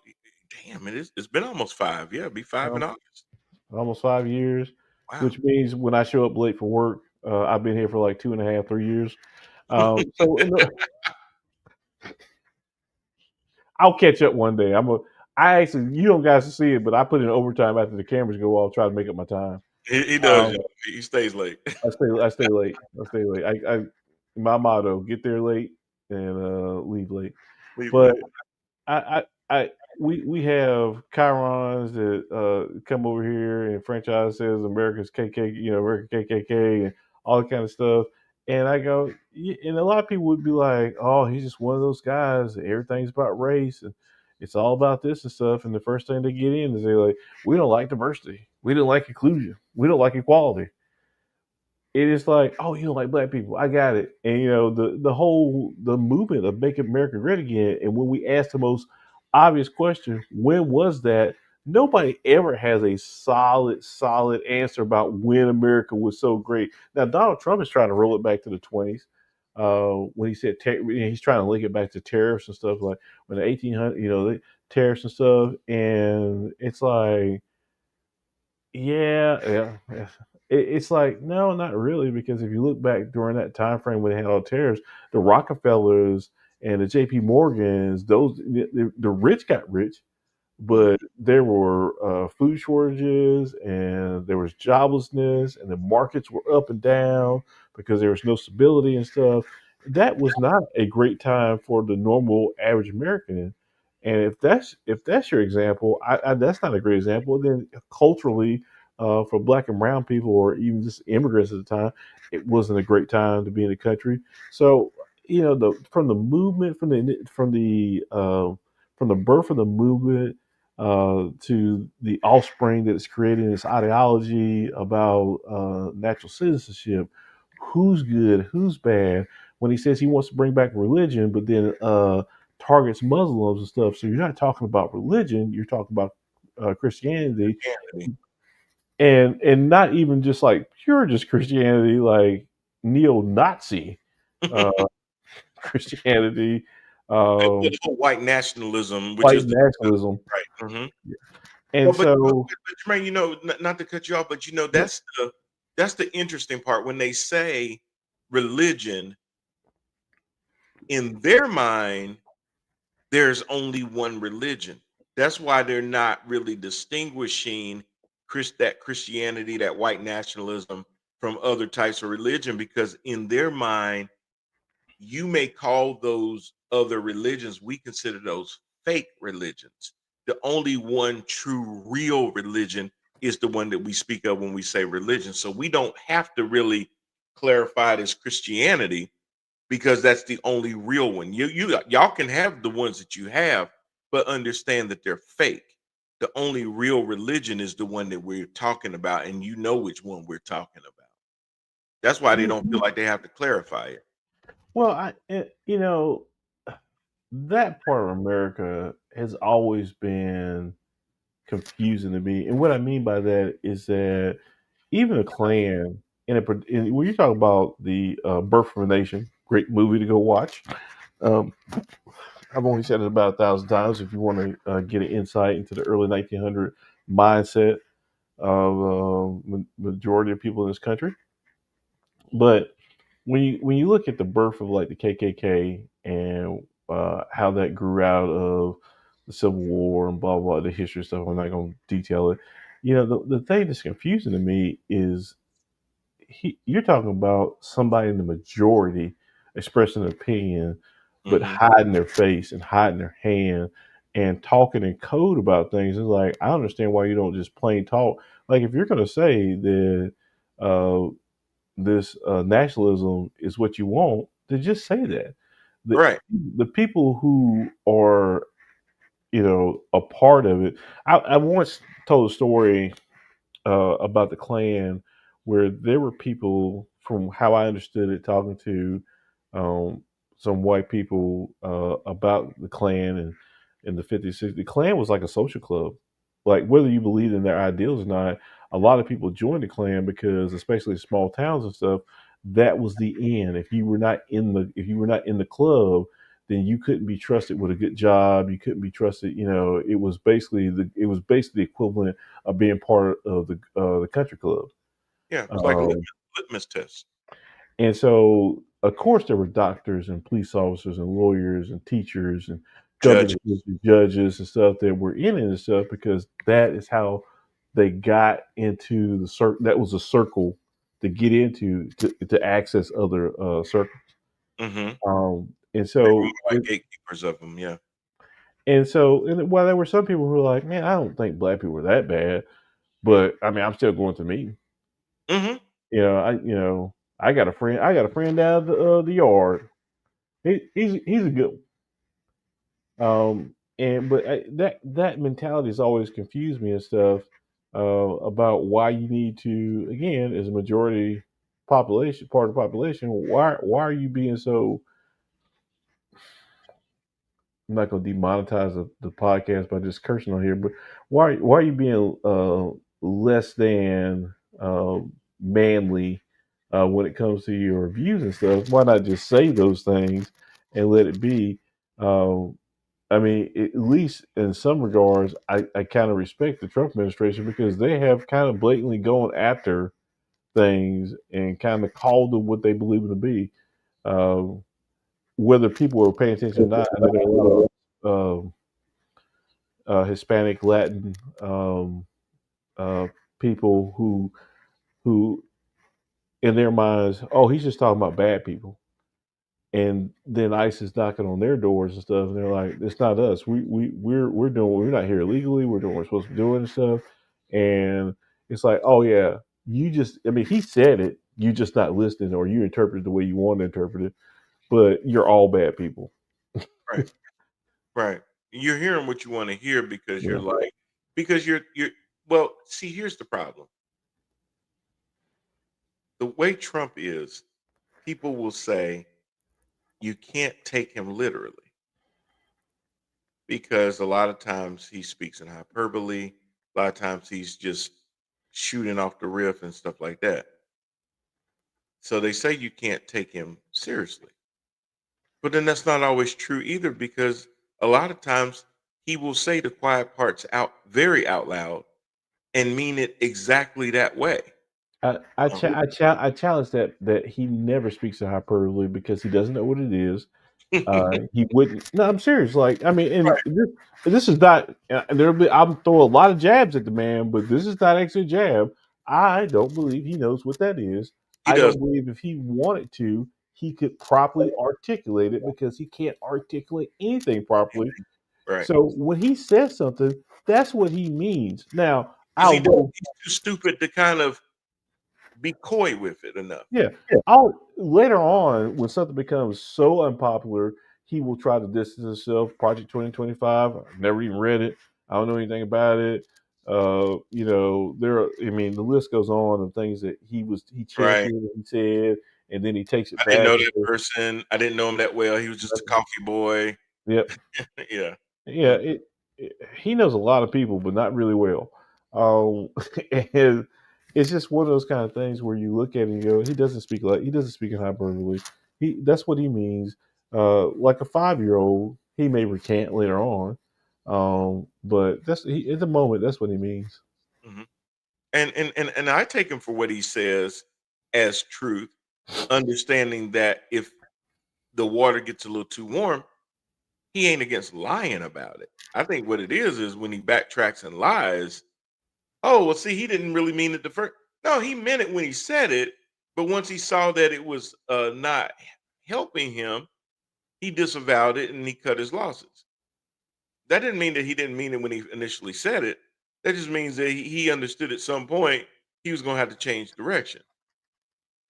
damn! It is. It's been almost 5. Yeah, it'll be 5 in um, August. almost 5 years, Wow. which means when I show up late for work, I've been here for like 2.5, 3 years. So I'll catch up one day. I actually, you don't guys see it, but I put in overtime after the cameras go off, try to make up my time. He does. Um, Y'all. He stays late. I stay late. I stay late. My motto: get there late and leave late. Leave But late. I we have Chirons that come over here and franchise says America's KK, American KKK and all that kind of stuff. And I go, and a lot of people would be like, "Oh, he's just one of those guys. Everything's about race, and it's all about this and stuff." And the first thing they get in is they're like, "We don't like diversity. We don't like inclusion. We don't like equality." It is like, oh, you don't like black people. I got it. And the movement of making America great again. And when we ask the most obvious question, when was that? Nobody ever has a solid answer about when America was so great. Now Donald Trump is trying to roll it back to the 20s. When he said he's trying to link it back to tariffs and stuff like when the 1800, the tariffs and stuff, and it's like yeah. It's like no, not really, because if you look back during that time frame when they had all the tariffs, the Rockefellers and the J.P. Morgans, the rich got rich, but there were food shortages and there was joblessness and the markets were up and down because there was no stability and stuff. That was not a great time for the normal average American. And if that's your example, that's not a great example. Then culturally, for black and brown people or even just immigrants at the time, it wasn't a great time to be in the country. So from the movement, from the birth of the movement to the offspring that is creating this ideology about natural citizenship. Who's good? Who's bad? When he says he wants to bring back religion, but then targets Muslims and stuff. So you're not talking about religion. You're talking about Christianity, Christianity. and not even just like pure just Christianity, like neo-Nazi uh, Christianity, The whole white nationalism, which white is the nationalism, right. and Well, so but Jermaine, not to cut you off, but yeah, that's the interesting part when they say religion in their mind. There's only one religion. That's why they're not really distinguishing Christianity, that white nationalism from other types of religion, because in their mind, you may call those other religions, we consider those fake religions. The only one true, real religion is the one that we speak of when we say religion. So we don't have to really clarify it as Christianity because that's the only real one. Y'all can have the ones that you have, but understand that they're fake. The only real religion is the one that we're talking about, and you know which one we're talking about. That's why they don't feel like they have to clarify it. well, that part of America has always been confusing to me. And what I mean by that is that even a Klan, when you talk about the Birth of a Nation, great movie to go watch. Um, I've only said it about 1,000 times. If you want to get an insight into the early 1900 mindset of majority of people in this country, but when you look at the birth of like the KKK and how that grew out of the Civil War and blah blah the history stuff, I'm not going to detail it. The thing that's confusing to me is you're talking about somebody in the majority expressing an opinion, but Hmm. hiding their face and hiding their hand and talking in code about things. It's like I understand why you don't just plain talk. Like if you're going to say that uh, this nationalism is what you want, then just say that. The Right. the people who are a part of it. I once told a story about the Klan, where there were people, from how I understood it, talking to um, some white people about the Klan and in the 50s, 60s. The Klan was like a social club. Like whether you believed in their ideals or not, a lot of people joined the Klan because, especially in small towns and stuff, that was the end. If you were not in the club, then you couldn't be trusted with a good job. You couldn't be trusted. It was basically the equivalent of being part of the country club. Yeah. It's like a Um, litmus test. and so, of course, there were doctors and police officers and lawyers and teachers and government Judges. officials, judges and stuff that were in it and stuff because that is how they got into the circle. That was a circle to get into to access other circles. Hmm. And They were so, more like gatekeepers of them. Yeah. while there were some people who were like, "Man, I don't think black people were that bad," but I mean, I'm still going to meet. Hmm. You know, I I got a friend. I got a friend down the yard. He's a good one. And but that mentality has always confused me and stuff about why you need to, again, as a majority population, part of the population, why are you being so? I'm not going to demonetize the podcast by just cursing on here, but why are you being less than manly when it comes to your views and stuff? Why not just say those things and let it be? Um, I mean, at least in some regards, I kind of respect the Trump administration because they have kind of blatantly gone after things and kind of called them what they believe them to be. Um, Whether people are paying attention or not, I know there are a lot of Hispanic, Latin uh, people who in their minds, oh, he's just talking about bad people, and then ICE is knocking on their doors and stuff, and they're like, it's not us. We're doing. We're not here illegally. We're doing what we're supposed to be doing and stuff, and it's like, oh yeah, you just. I mean, he said it. You just not listening, or you interpret it the way you want to interpret it, but you're all bad people. Right. Right. You're hearing what you want to hear because you're Yeah. like, because you're well, see, here's the problem. The way Trump is, people will say you can't take him literally because a lot of times he speaks in hyperbole, a lot of times he's just shooting off the riff and stuff like that. So they say you can't take him seriously. But then that's not always true either because a lot of times he will say the quiet parts out very out loud and mean it exactly that way. Um, I challenge that he never speaks in hyperbole because he doesn't know what it is. He wouldn't. No, I'm serious. Like, I mean, and right, this is not. There'll be. I'm throwing a lot of jabs at the man, but this is not actually a jab. I don't believe he knows what that is. he I does. don't believe if he wanted to, he could properly articulate it because he can't articulate anything properly. Right. So when he says something, that's what he means. Now, Because I'll go. he's too stupid to kind of be coy with it enough. Yeah. I'll later on when something becomes so unpopular, he will try to distance himself. Project 2025. I've never even read it. I don't know anything about it. There. I mean, the list goes on of things that he Right. championed, he said, and then he takes it I didn't back. know And that person. I didn't know him that well. He was just a says, coffee boy. yep. Yeah. Yeah, Mm. he knows a lot of people, but not really well. Um, and it's just one of those kind of things where you look at it and you go, he doesn't speak in hyperbole. That's what he means. Like a 5 year old, he may recant later on, but at the moment that's what he means. Mhm. And I take him for what he says as truth, understanding that if the water gets a little too warm, he ain't against lying about it. I think what it is when he backtracks and lies. Oh, well, see, he didn't really mean it the first. No, he meant it when he said it, but once he saw that it was not helping him, he disavowed it and he cut his losses. That didn't mean that he didn't mean it when he initially said it. That just means that he understood at some point he was going to have to change direction.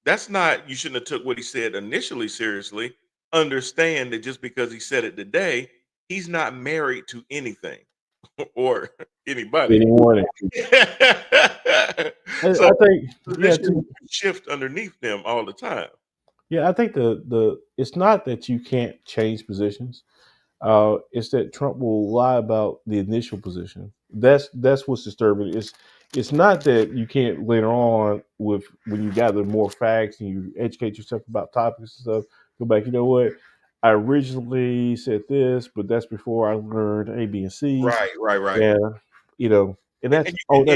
That's not you shouldn't have took what he said initially seriously. Understand that just because he said it today, he's not married to anything or anybody. Anyone, So I think, yeah, positions shift underneath them all the time. I think the it's not that you can't change positions. It's that Trump will lie about the initial position. That's what's disturbing. It's not that you can't later on with when you gather more facts and you educate yourself about topics and stuff. Go back. You know what? I originally said this, but that's before I learned A, B, and C. Right, right, right. Yeah, and And that's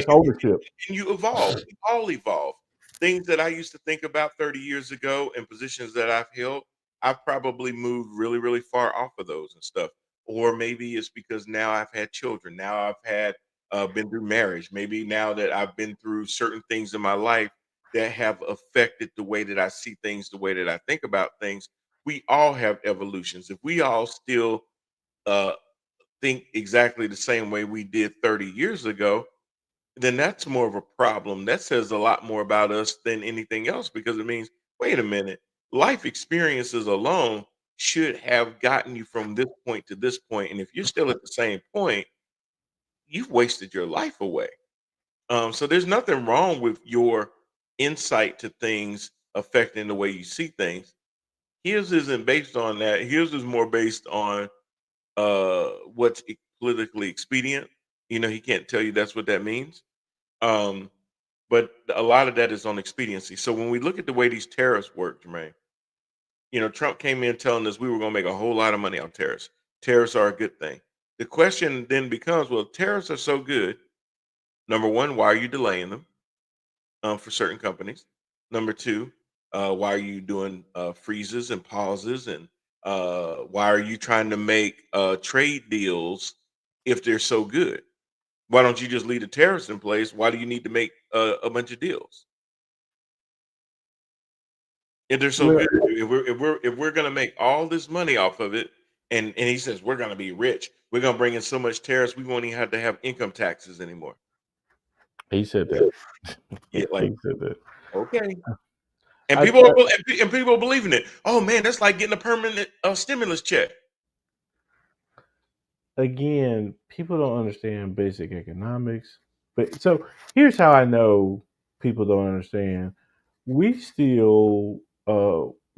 ownership. you evolve. We all evolve. Things that I used to think about 30 years ago and positions that I've held, I've probably moved really, really far off of those and stuff. Or maybe it's because now I've had children. Now I've had been through marriage. Maybe now that I've been through certain things in my life that have affected the way that I see things, the way that I think about things. We all have evolutions. If we all still uh, think exactly the same way we did 30 years ago, then that's more of a problem. That says a lot more about us than anything else because it means wait a minute, life experiences alone should have gotten you from this point to this point, and if you're still at the same point, you've wasted your life away. So there's nothing wrong with your insight to things affecting the way you see things. His isn't based on that. His is more based on what's politically expedient. You know, he can't tell you that's what that means. Um, but a lot of that is on expediency. So when we look at the way these tariffs work, Jermaine, you know, Trump came in telling us we were going to make a whole lot of money on tariffs. Tariffs are a good thing. The question then becomes, well, tariffs are so good. Number one, why are you delaying them for certain companies? Number two, why are you doing freezes and pauses? And why are you trying to make trade deals if they're so good? Why don't you just leave the tariffs in place? Why do you need to make a bunch of deals if they're so Well, good? If we're gonna make all this money off of it, and he says we're gonna be rich, we're gonna bring in so much tariffs we won't even have to have income taxes anymore. he said that. Yeah, like He said that. okay, and I, people I, and people are believing it. Oh man, that's like getting a permanent stimulus check. again, people don't understand basic economics. But so here's how I know people don't understand. We still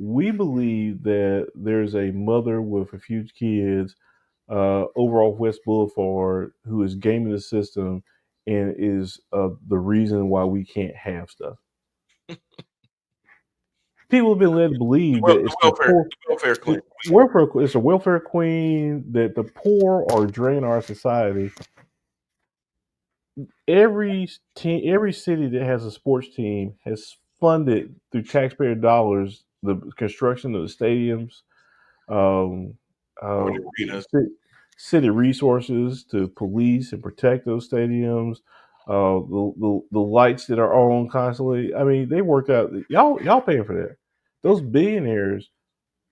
we believe that there's a mother with a few kids over off West Boulevard who is gaming the system and is the reason why we can't have stuff. People have been led to believe Well, that it's the poor. the welfare The claim. welfare, it's a welfare queen that the poor are draining our society. Every city that has a sports team has funded through taxpayer dollars the construction of the stadiums, um, Or uh, the arenas. city resources to police and protect those stadiums, the lights that are on constantly. I mean, they work out. Y'all paying for that. Those billionaires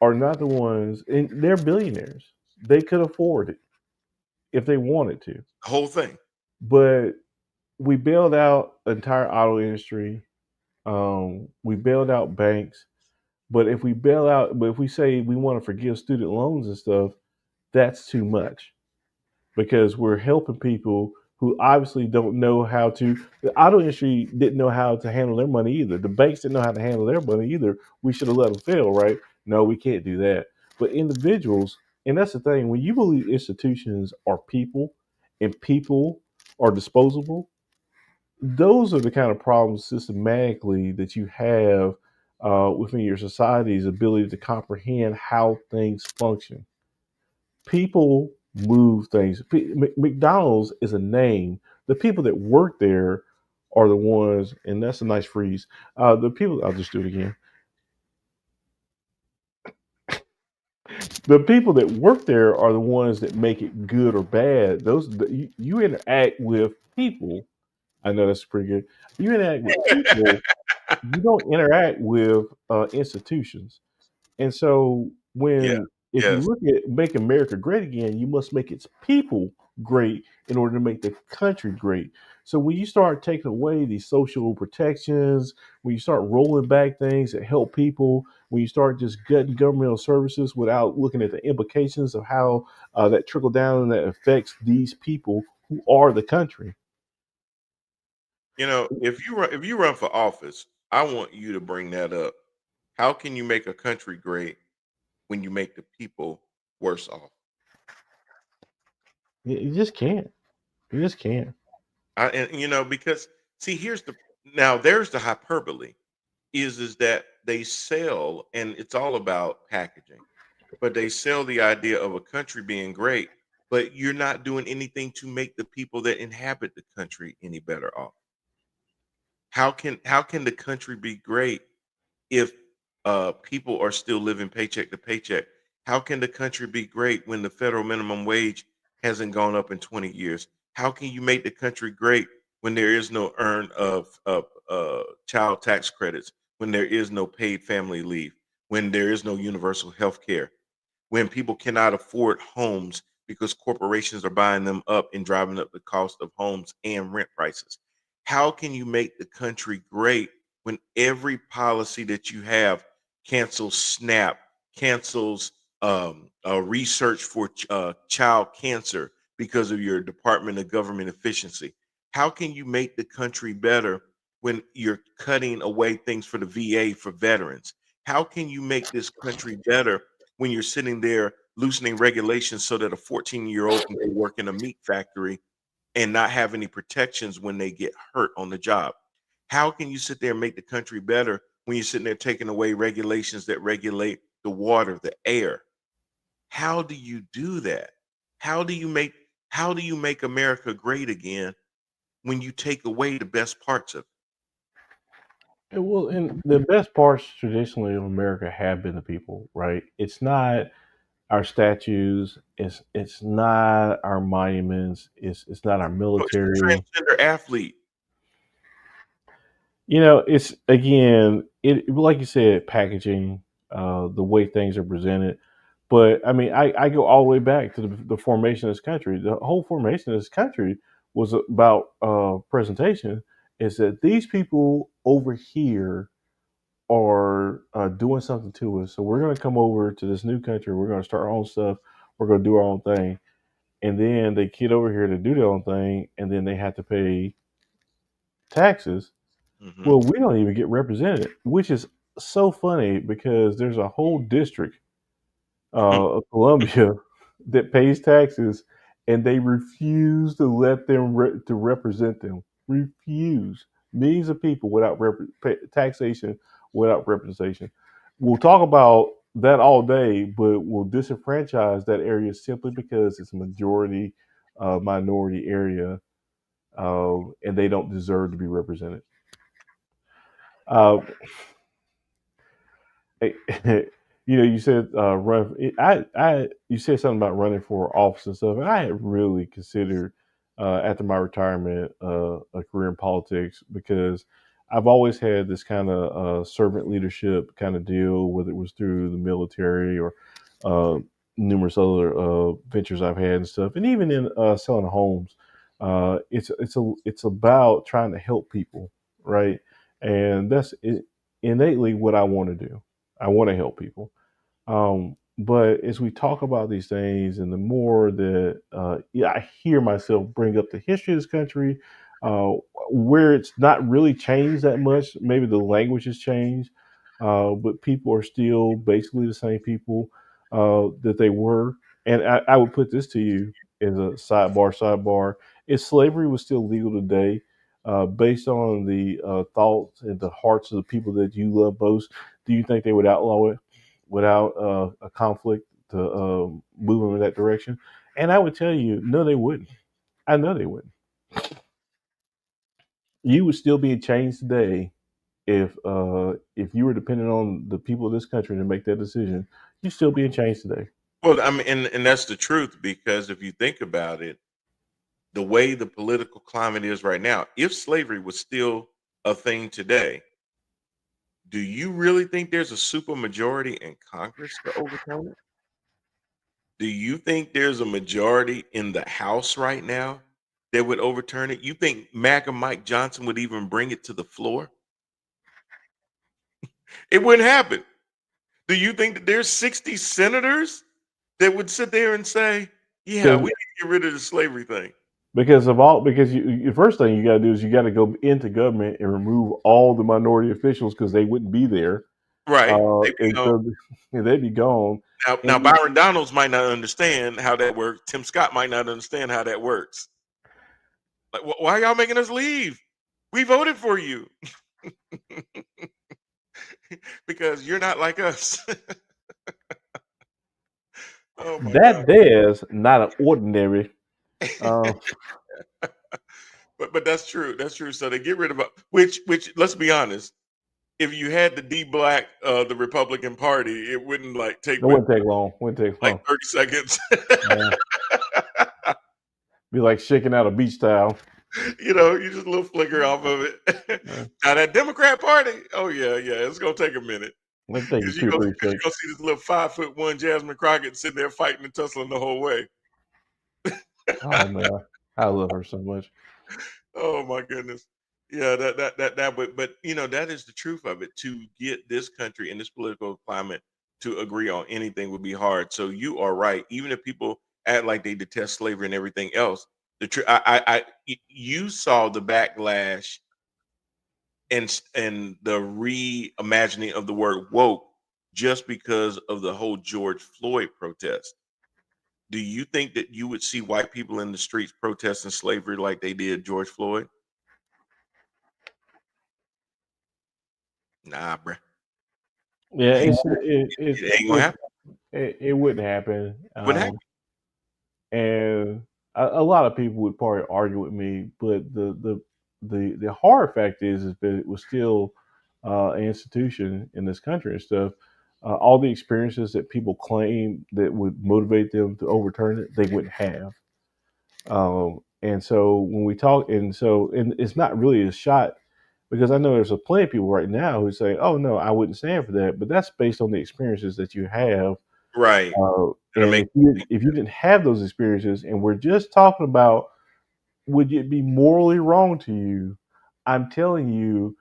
are not the ones, and they're billionaires. They could afford it if they wanted to. The whole thing. But we bailed out the entire auto industry. We bailed out banks. But if we say we want to forgive student loans and stuff, that's too much because we're helping people who obviously don't know how to. The auto industry didn't know how to handle their money either. The banks didn't know how to handle their money either. We should have let them fail, right? No, we can't do that. But individuals, and that's the thing, when you believe institutions are people and people are disposable, those are the kind of problems systematically that you have within your society's ability to comprehend how things function. People move things. McDonald's is a name. The people that work there are the ones, and that's a nice freeze. The people, I'll just do it again. The people that work there are the ones that make it good or bad. You interact with people. I know that's pretty good. You interact with people. You don't interact with institutions. And so Yeah. when if you Yes. look at make America great again, you must make its people great in order to make the country great. So when you start taking away these social protections, when you start rolling back things that help people, when you start just gutting governmental services without looking at the implications of how that trickle down and that affects these people who are the country. You know, if you run for office, I want you to bring that up. How can you make a country great when you make the people worse off? You just can't. You just can't. And you know, because see, now there's the hyperbole is that they sell, and it's all about packaging, but they sell the idea of a country being great, but you're not doing anything to make the people that inhabit the country any better off. How can the country be great if people are still living paycheck to paycheck? How can the country be great when the federal minimum wage hasn't gone up in 20 years? How can you make the country great when there is no earn of child tax credits, when there is no paid family leave, when there is no universal health care, when people cannot afford homes because corporations are buying them up and driving up the cost of homes and rent prices? How can you make the country great when every policy that you have cancels SNAP, cancels research for child cancer because of your Department of Government Efficiency? How can you make the country better when you're cutting away things for the VA for veterans? How can you make this country better when you're sitting there loosening regulations so that a 14-year-old can go work in a meat factory and not have any protections when they get hurt on the job? How can you sit there and make the country better when you're sitting there taking away regulations that regulate the water, the air? How do you do that? How do you make how do you make America great again when you take away the best parts of it? Well, and the best parts traditionally of America have been the people, right? It's not our statues, it's not our monuments, it's not our Oh, it's the military. transgender athlete. It's again, it like you said, packaging, the way things are presented. But I mean, I go all the way back to the formation of this country. The whole formation of this country was about presentation. Is that these people over here are doing something to us? So we're going to come over to this new country. We're going to start our own stuff. We're going to do our own thing, and then they get over here to do their own thing, and then they have to pay taxes. Hmm. Well, we don't even get represented, which is so funny because there's a whole district of Columbia that pays taxes, and they refuse to let them to represent them. Refuse. Millions of people without taxation, without representation. We'll talk about that all day, but we'll disenfranchise that area simply because it's a majority minority area, and they don't deserve to be represented. Uh, you said run. You said something about running for office and stuff, and I had really considered after my retirement a career in politics because I've always had this kind of servant leadership kind of deal, whether it was through the military or uh, numerous other ventures I've had and stuff, and even in selling homes. It's about trying to help people, right? And that's innately what I want to do. I want to help people. But as we talk about these things, and the more that yeah, I hear myself bring up the history of this country, uh, where it's not really changed that much. Maybe the language has changed, but people are still basically the same people that they were. And I would put this to you as a sidebar. If slavery was still legal today, based on the thoughts and the hearts of the people that you love most, do you think they would outlaw it without a conflict to move them in that direction? And I would tell you, no, they wouldn't. I know they wouldn't. You would still be in chains today if you were dependent on the people of this country to make that decision. You'd still be in chains today. Well, I mean, and that's the truth, because if you think about it, the way the political climate is right now, if slavery was still a thing today, do you really think there's a super majority in Congress to overturn it? Do you think there's a majority in the House right now that would overturn it? You think MAGA Mike Johnson would even bring it to the floor? It wouldn't happen. Do you think that there's 60 senators that would sit there and say, "Yeah, we Because need to get rid of the slavery thing"? because the first thing you got to do is you got to go into government and remove all the minority officials because they wouldn't be there, Right. They be and gone. so they'd be gone. Now And Byron Donalds might not understand how that works. Tim Scott might not understand how that works. Like, why are y'all making us leave? We voted for you because you're not like us. Oh my God. that there's not an ordinary. Uh, But that's true. That's true. So they get rid of which let's be honest. If you had to de-black the Republican Party, it wouldn't like take it but wouldn't take long. Wouldn't take like long. 30 seconds. Yeah. Be like shaking out a beach towel. You just a little flicker off of it. Uh, Now that Democrat Party, oh yeah, it's gonna take a minute. It'd take you Because two or three you shakes. gonna see this little 5'1" Jasmine Crockett sitting there fighting and tussling the whole way. Oh man, I love her so much. Oh my goodness. Yeah, but that is the truth of it. To get this country in this political climate to agree on anything would be hard. So you are right. Even if people act like they detest slavery and everything else, the truth, you saw the backlash and the reimagining of the word woke just because of the whole George Floyd protest. Do you think that you would see white people in the streets protesting slavery like they did George Floyd? Nah, bruh. Yeah, Ain't, it it ain't gonna happen. it wouldn't happen. What happened? And a lot of people would probably argue with me, but the hard fact is that it was still an institution in this country and stuff. All the experiences that people claim that would motivate them to overturn it, they wouldn't have. And so when we talk, and it's not really a shot because I know there's a plenty of people right now who say, "Oh no, I wouldn't stand for that," but that's based on the experiences that you have. Right. That'll And make if you didn't have those experiences, and we're just talking about, would it be morally wrong to you? I'm telling you,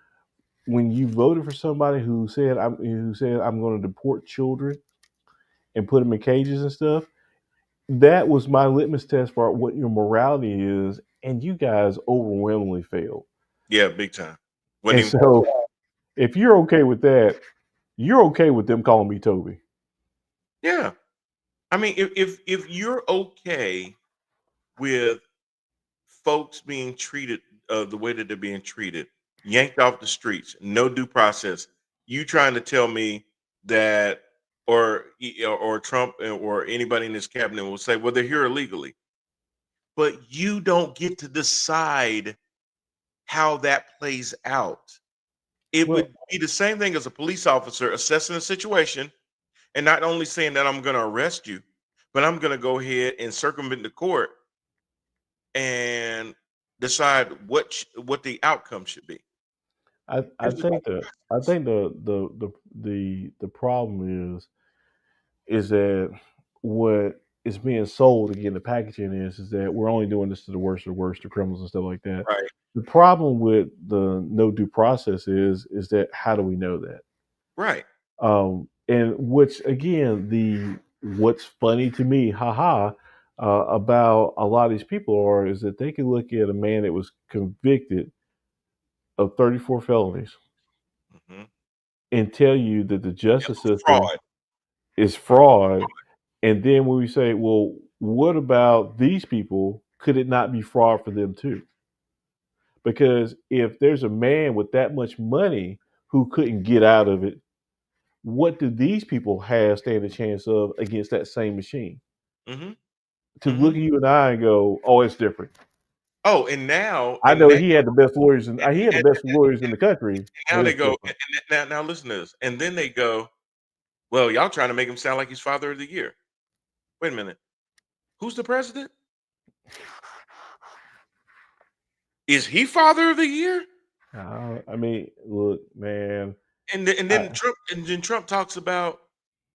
when you voted for somebody who said I'm going to deport children and put them in cages and stuff, that was my litmus test for what your morality is, and you guys overwhelmingly failed. yeah, big time. Wasn't And even so, if you're okay with that, you're okay with them calling me Toby. yeah. I mean, if you're okay with folks being treated the way that they're being treated, yanked off the streets, no due process, you trying to tell me that or Trump or anybody in this cabinet will say, well, they're here illegally, but you don't get to decide how that plays out. It Well, would be the same thing as a police officer assessing a situation and not only saying that I'm going to arrest you, but I'm going to go ahead and circumvent the court and decide what the outcome should be. I There's a think the problem is that what is being sold again, the packaging is that we're only doing this to the worst of the worst, the criminals and stuff like that. right, The problem with the no due process is that how do we know that? right. And which again, the what's funny to me, haha, about a lot of these people are is that they can look at a man that was convicted of 34 felonies Hmm. and tell you that the Yeah, justice system fraud. is fraud. And then when we say, well, what about these people? Could it not be fraud for them too? Because if there's a man with that much money who couldn't get out of it, what do these people have stand a chance of against that same machine? Hmm. To Hmm. look at you and I and go, oh, it's different. Oh, and now I know he had the best lawyers, and he had the and best lawyers in the country, now but they it's go different. now listen to this, and then they go, well, y'all trying to make him sound like he's father of the year. Wait a minute, who's the president? Is he father of the year? I mean, look, man. And I, then Trump talks about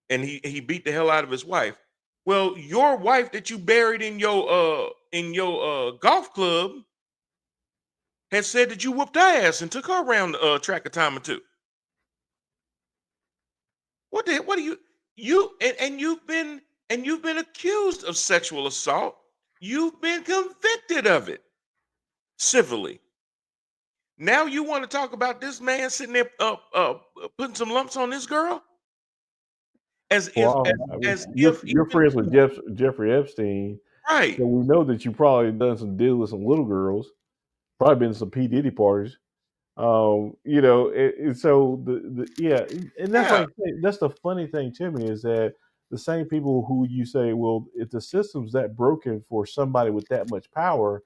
and he beat the hell out of his wife. Well, your wife that you buried in your golf club had said that you whooped her ass and took her around the track a time or two. What do you and you've been accused of sexual assault. You've been convicted of it civilly. Now you want to talk about this man sitting there putting some lumps on this girl as if well, as, I mean, as if you're even friends with Jeffrey Epstein, right. so we know that you probably done some deal with some little girls, probably been to some P Diddy parties. So yeah, and that's Yeah, like that's the funny thing to me is that the same people who you say, well, if the system's that broken for somebody with that much power,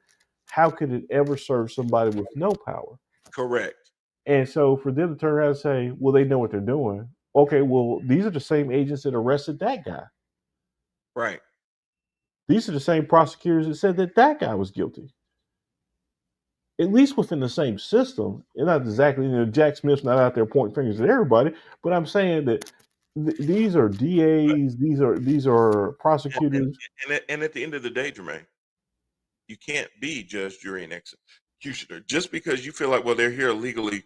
how could it ever serve somebody with no power? correct. And so for them to turn around and say, well, they know what they're doing. Okay, well, these are the same agents that arrested that guy. Right. These are the same prosecutors that said that that guy was guilty. At least within the same system, and not exactly, Jack Smith's not out there pointing fingers at everybody, but I'm saying that these are DAs, these are And, and, prosecutors. and at the end of the day, Jermaine, you can't be judge, jury, and executioner. executioner. Just because you feel like, well, they're here illegally,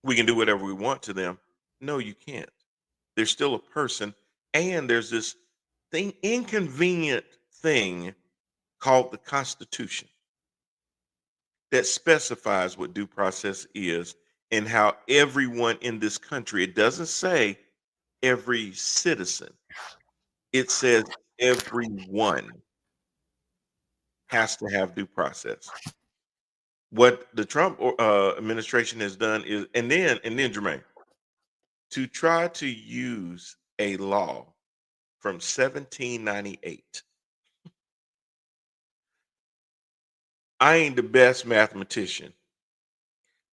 we can do whatever we want to them. No, you can't. They're still a person. And there's this inconvenient thing called the Constitution that specifies what due process is and how everyone in this country, it doesn't say every citizen, it says everyone has to have due process. What the Trump administration has done is, and then Jermaine, to try to use a law from 1798. I ain't the best mathematician,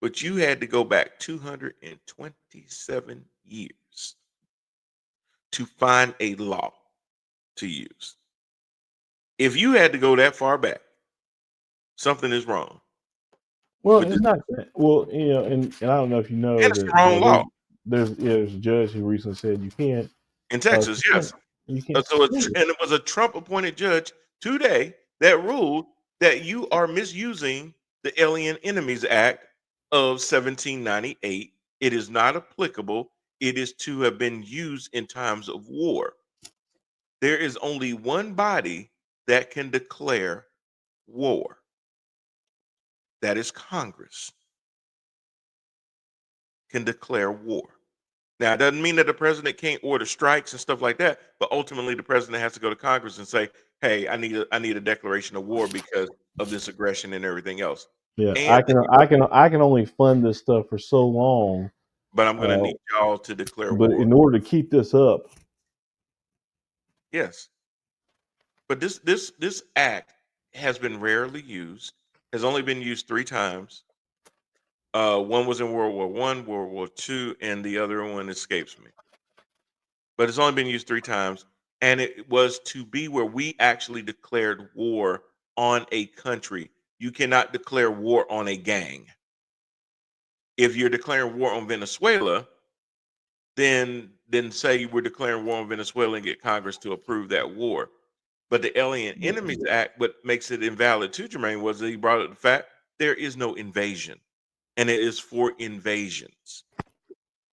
but you had to go back 227 years to find a law to use. If you had to go that far back, something is wrong. Well, with it's this, not. Well, and I don't know if you know and it's the that wrong law there's a judge who recently said you can't in Texas. Yes. you can't So suspend it. and it was a Trump appointed judge today that ruled that you are misusing the Alien Enemies Act of 1798. It is not applicable. It is to have been used in times of war. There is only one body that can declare war. That is Congress can declare war. Now, it doesn't mean that the president can't order strikes and stuff like that, but ultimately the president has to go to Congress and say, "Hey, I need a declaration of war because of this aggression and everything else." Yeah, And I can only fund this stuff for so long, but I'm going to uh, need y'all to declare but war. in order to keep this up, Yes, but this act has been rarely used. Has only been used 3 times. One was in World War I, World War II, and the other one escapes me. But it's only been used 3 times, and it was to be where we actually declared war on a country. You cannot declare war on a gang. If you're declaring war on Venezuela, then say you were declaring war on Venezuela and get Congress to approve that war. But the Alien Enemies Act, what makes it invalid too, Jermaine, was that he brought up the fact there is no invasion, and it is for invasions.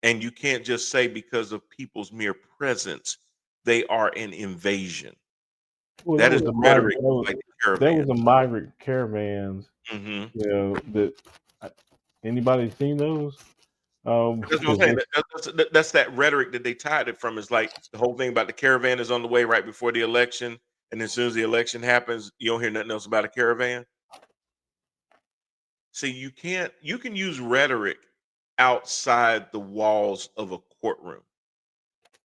And you can't just say because of people's mere presence, they are an invasion. well, That is the rhetoric like the that caravan. was a migrant caravans. Hmm. You know that anybody seen those? That's what I'm Because saying. That's that rhetoric that they tied it from. Is like the whole thing about the caravan is on the way right before the election, and as soon as the election happens, you don't hear nothing else about a caravan. See, you can use rhetoric outside the walls of a courtroom.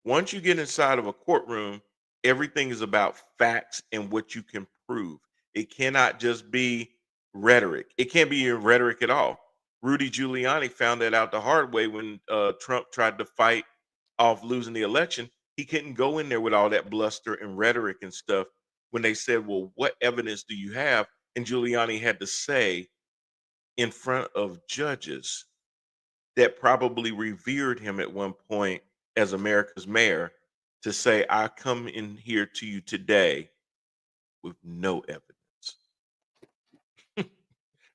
Once you get inside of a courtroom, everything is about facts and what you can prove. It cannot just be rhetoric. It can't be rhetoric at all. Rudy Giuliani found that out the hard way when Trump tried to fight off losing the election. He couldn't go in there with all that bluster and rhetoric and stuff when they said, "Well, what evidence do you have?" And Giuliani had to say in front of judges that probably revered him at one point as America's mayor to say, "I come in here to you today with no evidence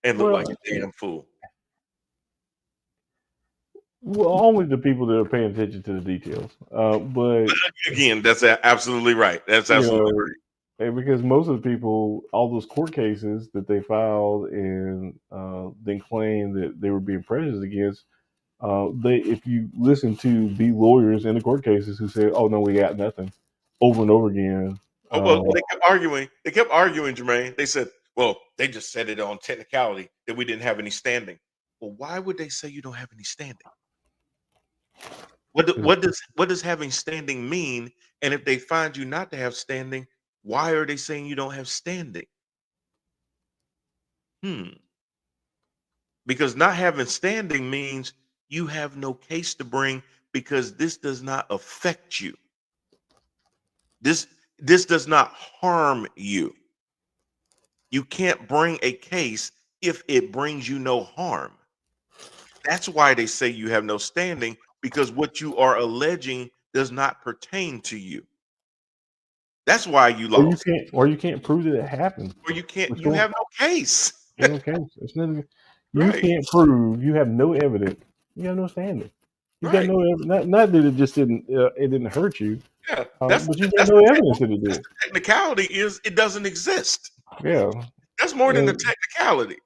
and look like well, a damn fool." only the people that are paying attention to the details. But Again, that's absolutely right. That's you absolutely know, right. and because most of the people, all those court cases that they filed and then claimed that they were being prejudiced against, they if you listen to the lawyers in the court cases who said, "Oh no, we got nothing," over and over again. Oh, well, they kept arguing. They kept arguing, Jermaine. They said, "Well, they just said it on technicality that we didn't have any standing." Well, why would they say you don't have any standing? What does having standing mean? And if they find you not to have standing, why are they saying you don't have standing? Hmm. Because not having standing means you have no case to bring because this does not affect you. This this does not harm you. You can't bring a case if it brings you no harm. That's why they say you have no standing because what you are alleging does not pertain to you. That's why you lost. Or you can't prove that it happened. Or you can't What's you going? have no case. Ain't no case. It's nothing. You Right, can't prove. You have no evidence. You have no standing. You got right. no evidence. Not that it just didn't. It didn't hurt you, Yeah, but you got no evidence that it did. technicality is it doesn't exist. Yeah. That's more than the And technicality.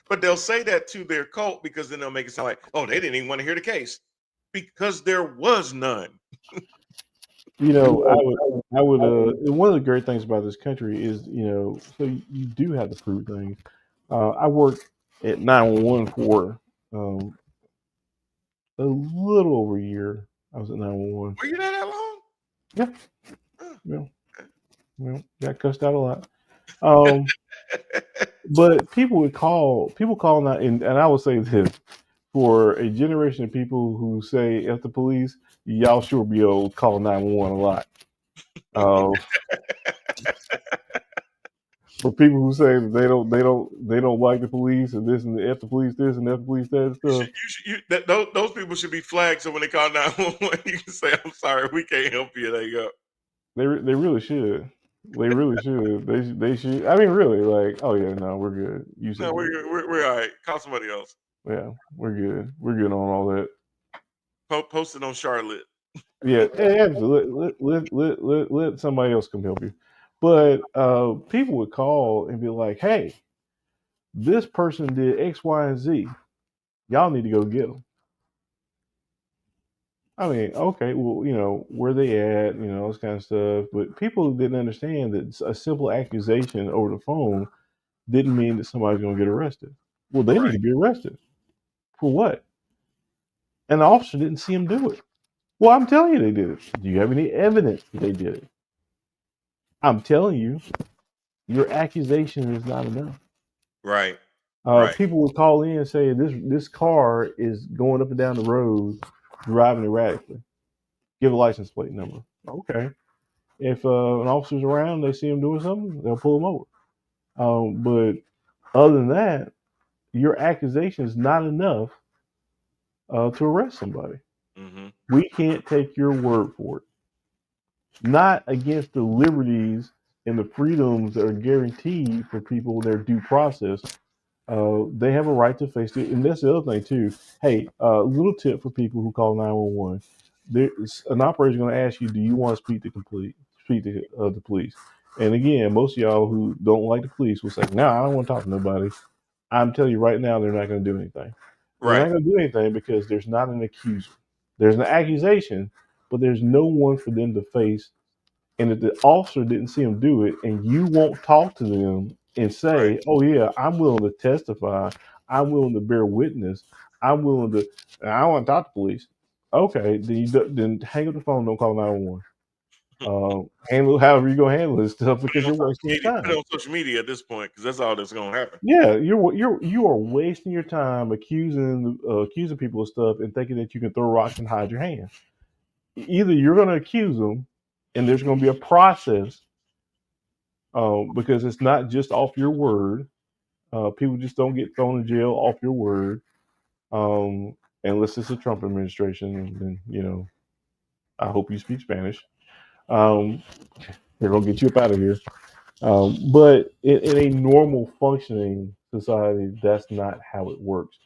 But they'll say that to their cult because then they'll make it sound like, oh, they didn't even want to hear the case because there was none. I would. And one of the great things about this country is, so you do have to prove things. I worked at 911 for a little over a year. I was at 911. Were you there that long? Yeah. Huh. Well, got cussed out a lot. Um, but people call now, and I would say this for a generation of people who say F the police, y'all sure be able to call 911 a lot. Uh, for people who say that they don't like the police and this and the F the police this and F the police that and stuff, Those people should be flagged. So when they call 911, you can say, "I'm sorry, we can't help you." There you go. they really should. They really should. They should. I mean, really, like, oh yeah, no, we're good. You said No, it. we're all right. Call somebody else. Yeah, we're good. We're good on all that. Post it on Charlotte. Yeah, absolutely. Let somebody else come help you. But people would call and be like, "Hey, this person did X, Y, and Z. Y'all need to go get them." I mean, okay, well, where they at, this kind of stuff. But people didn't understand that a simple accusation over the phone didn't mean that somebody's going to get arrested. Well, they need Right, to be arrested for what? And the officer didn't see them do it. Well, I'm telling you, they did it. Do you have any evidence that they did it? I'm telling you, your accusation is not enough. right, right, People would call in and say this car is going up and down the road, driving erratically. Give a license plate number. Okay. If an officer's around, they see him doing something, they'll pull him over. But other than that, your accusation is not enough to arrest somebody. hmm We can't take your word for it. Not against the liberties and the freedoms that are guaranteed for people their due process. They have a right to face it, and that's the other thing too. Hey, little tip for people who call 911: an operator is going to ask you, "Do you want to speak to the police?" And again, most of y'all who don't like the police will say, "No, I don't want to talk to nobody." I'm telling you right now, they're not going to do anything. They're not right, going to do anything because there's not an accuser. There's an accusation, but there's no one for them to face. And if the officer didn't see him do it, and you won't talk to them and right. say, "Oh yeah, I'm willing to testify. I'm willing to bear witness. I'm willing to. I don't want to talk to police." Okay, then hang up the phone. Don't call 911. Handle however you gonna handle this stuff Put it because on you're social wasting your media. Put time. it on social media at this point because that's all that's going to happen. Yeah, you are wasting your time accusing people of stuff and thinking that you can throw rocks and hide your hands. Either you're going to accuse them, and there's going to be a process because it's not just off your word. People just don't get thrown in jail off your word, unless it's a Trump administration. And then I hope you speak Spanish. Um, they're gonna get you up out of here. But in a normal functioning society, that's not how it works.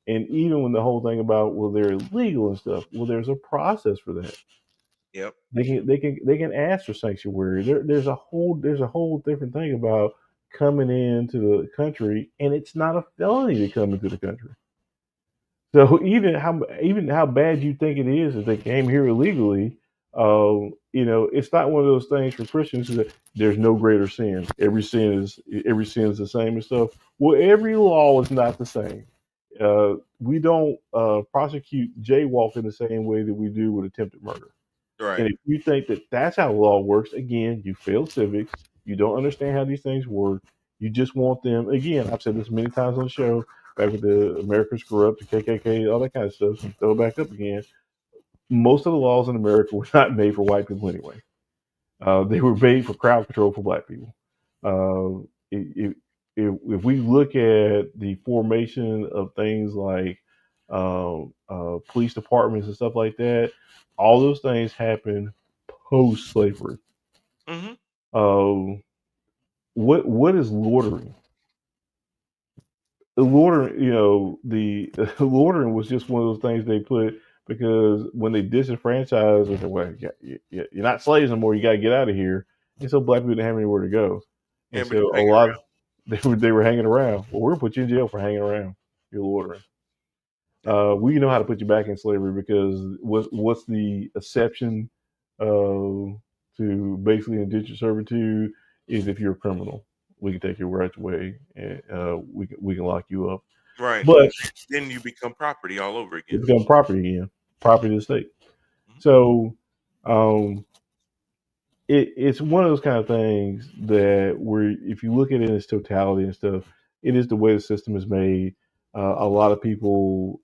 And even when the whole thing about, well, they're illegal and stuff, well, there's a process for that. Yep. They can ask for sanctuary. There's a whole different thing about coming into the country, and it's not a felony to come into the country. So even how bad you think it is that they came here illegally, it's not one of those things for Christians that there's no greater sin. Every sin is the same and stuff. Well, every law is not the same. We don't prosecute jaywalking the same way that we do with attempted murder. Right. And if you think that that's how law works, again, you failed civics. You don't understand how these things work. You just want them. Again, I've said this many times on the show. Back with the Americans Corrupt, the KKK, all that kind of stuff. And throw it back up again. Most of the laws in America were not made for white people anyway. They were made for crowd control for black people. If we look at the formation of things like police departments and stuff like that, all those things happen post slavery. hmm Um, what is loitering? The loitering, the loitering was just one of those things they put because when they disenfranchised, they said, "Well, you're not slaves anymore. You got to get out of here." And so black people didn't have anywhere to go, and Yeah, but so you a hanging lot of around. they were hanging around. Well, we're gonna put you in jail for hanging around. You're loitering. Yeah. We know how to put you back in slavery because what's the exception to basically indentured servitude is if you're a criminal, we can take your rights away and we can lock you up. Right. But Then you become property all over it again. becomes property again, property of the state. Mhm. So um, it's one of those kind of things that where if you look at it in its totality and stuff, it is the way the system is made. A lot of people,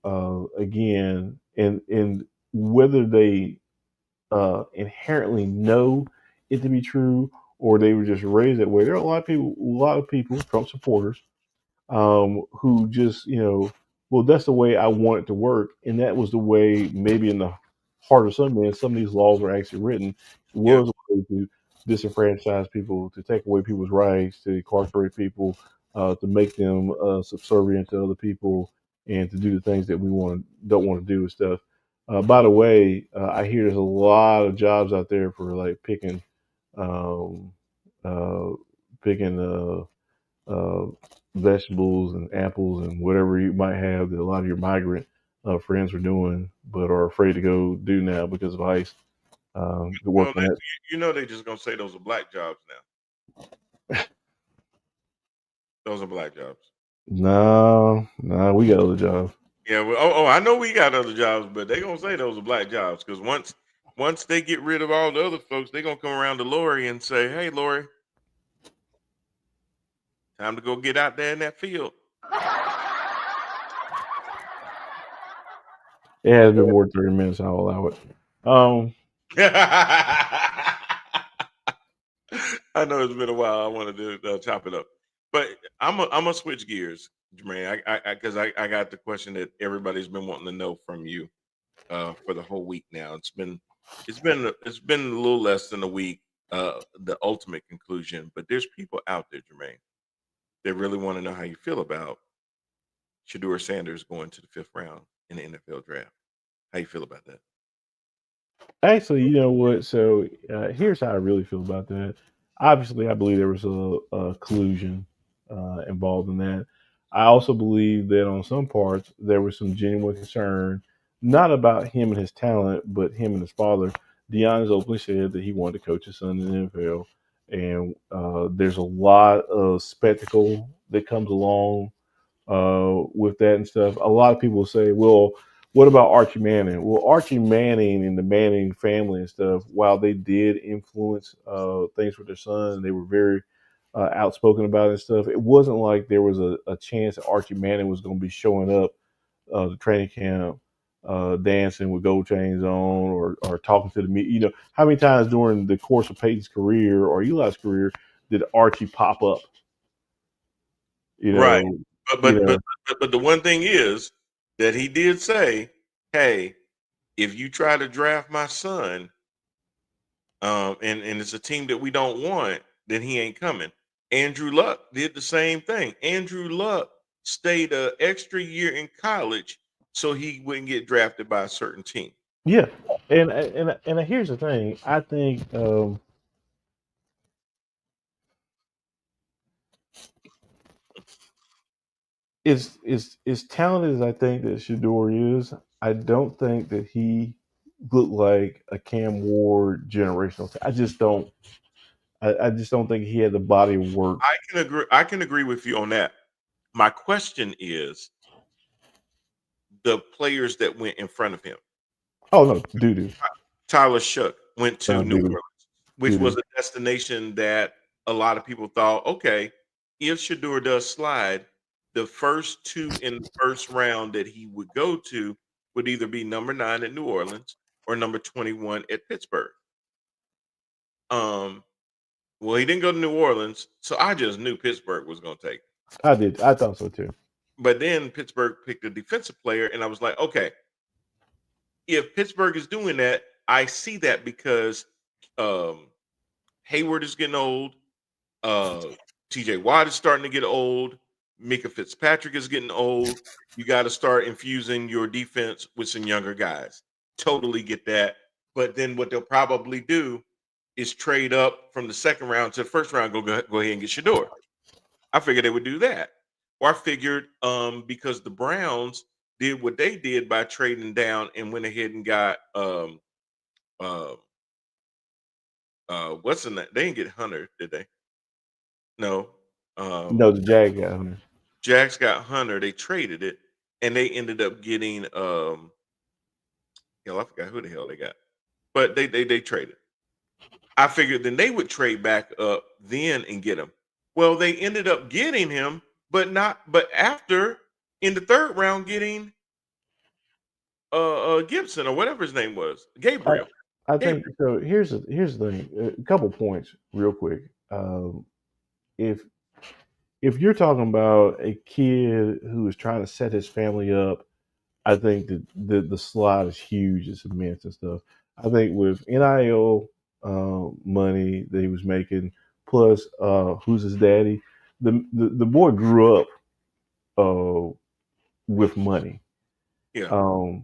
again, and whether they inherently know it to be true or they were just raised that way, there are a lot of people, Trump supporters, who just, well, that's the way I want it to work. And that was the way, maybe in the heart of some of these laws were actually written. It Yeah. was a way to disenfranchise people, to take away people's rights, to incarcerate people, to make them subservient to other people, and to do the things that we don't want to do and stuff. By the way, I hear there's a lot of jobs out there for like um, uh, picking uh, vegetables and apples and whatever you might have that a lot of your migrant friends are doing, but are afraid to go do now because of ICE. To work Well, on that. they just gonna say those are black jobs now. Those are black jobs. No, no, we got other jobs. Yeah. Well, I know we got other jobs, but they gonna say those are black jobs because once they get rid of all the other folks, they gonna come around to Lori and say, "Hey, Lori, time to go get out there in that field." It has been more than 30 minutes. I'll allow it. Um, I know it's been a while. I wanted to chop it up, but I'm gonna switch gears, Jermaine. I got the question that everybody's been wanting to know from you for the whole week now. It's been a little less than a week. The ultimate conclusion, but there's people out there, Jermaine, that really want to know how you feel about Shador Sanders going to the fifth round in the NFL draft. How you feel about that? Actually, you know what? So here's how I really feel about that. Obviously, I believe there was a collusion involved in that. I also believe that on some parts there was some genuine concern, not about him and his talent, but him and his father. Deion has openly said that he wanted to coach his son in the NFL, and there's a lot of spectacle that comes along with that and stuff. A lot of people say, well, what about Archie Manning? Well, Archie Manning and the Manning family and stuff, while they did influence things with their son, and they were very outspoken about it and stuff, it wasn't like there was a chance that Archie Manning was going to be showing up to training camp dancing with gold chains on or talking to the media. How many times during the course of Peyton's career or Eli's career did Archie pop up? You Right. know, But you but but know, but the one thing is that he did say, "Hey, if you try to draft my son, and it's a team that we don't want, then he ain't coming." Andrew Luck did the same thing. Andrew Luck stayed an extra year in college so he wouldn't get drafted by a certain team. Yeah, and here's the thing. I think as talented as I think that Shador is, I don't think that he looked like a Cam Ward generational. I just don't. I just don't think he had the body of work. I can agree with you on that. My question is the players that went in front of him. Oh no, doo doo, Tyler Shook went to no New doo doo, Orleans, which doo was doo. a destination that a lot of people thought, okay, if Shador does slide, the first two in the first round that he would go to would either be number 9 at New Orleans or number 21 at Pittsburgh. Um, well, he didn't go to New Orleans, so I just knew Pittsburgh was going to take him. I did. I thought so too. But then Pittsburgh picked a defensive player, and I was like, okay, if Pittsburgh is doing that, I see that because um, Hayward is getting old. Uh, TJ Watt is starting to get old. Mika Fitzpatrick is getting old. You got to start infusing your defense with some younger guys. Totally get that. But then what they'll probably do is trade up from the second round to the first round. Go ahead and get Shador. I figured they would do that. Or I figured because the Browns did what they did by trading down and went ahead and got uh what's in that? They didn't get Hunter, did they? No. No, the Jag got him. Jags got Hunter. They traded it, and they ended up getting hell, I forgot who the hell they got, but they traded. I figured then they would trade back up then and get him. Well, they ended up getting him, but after in the third round getting Gibson or whatever his name was, Gabriel. I think so. Here's the thing. A couple points, real quick. If you're talking about a kid who is trying to set his family up, I think that the slide is huge. It's immense and stuff. I think with NIL money that he was making, plus who's his daddy, the boy grew up with money. Yeah.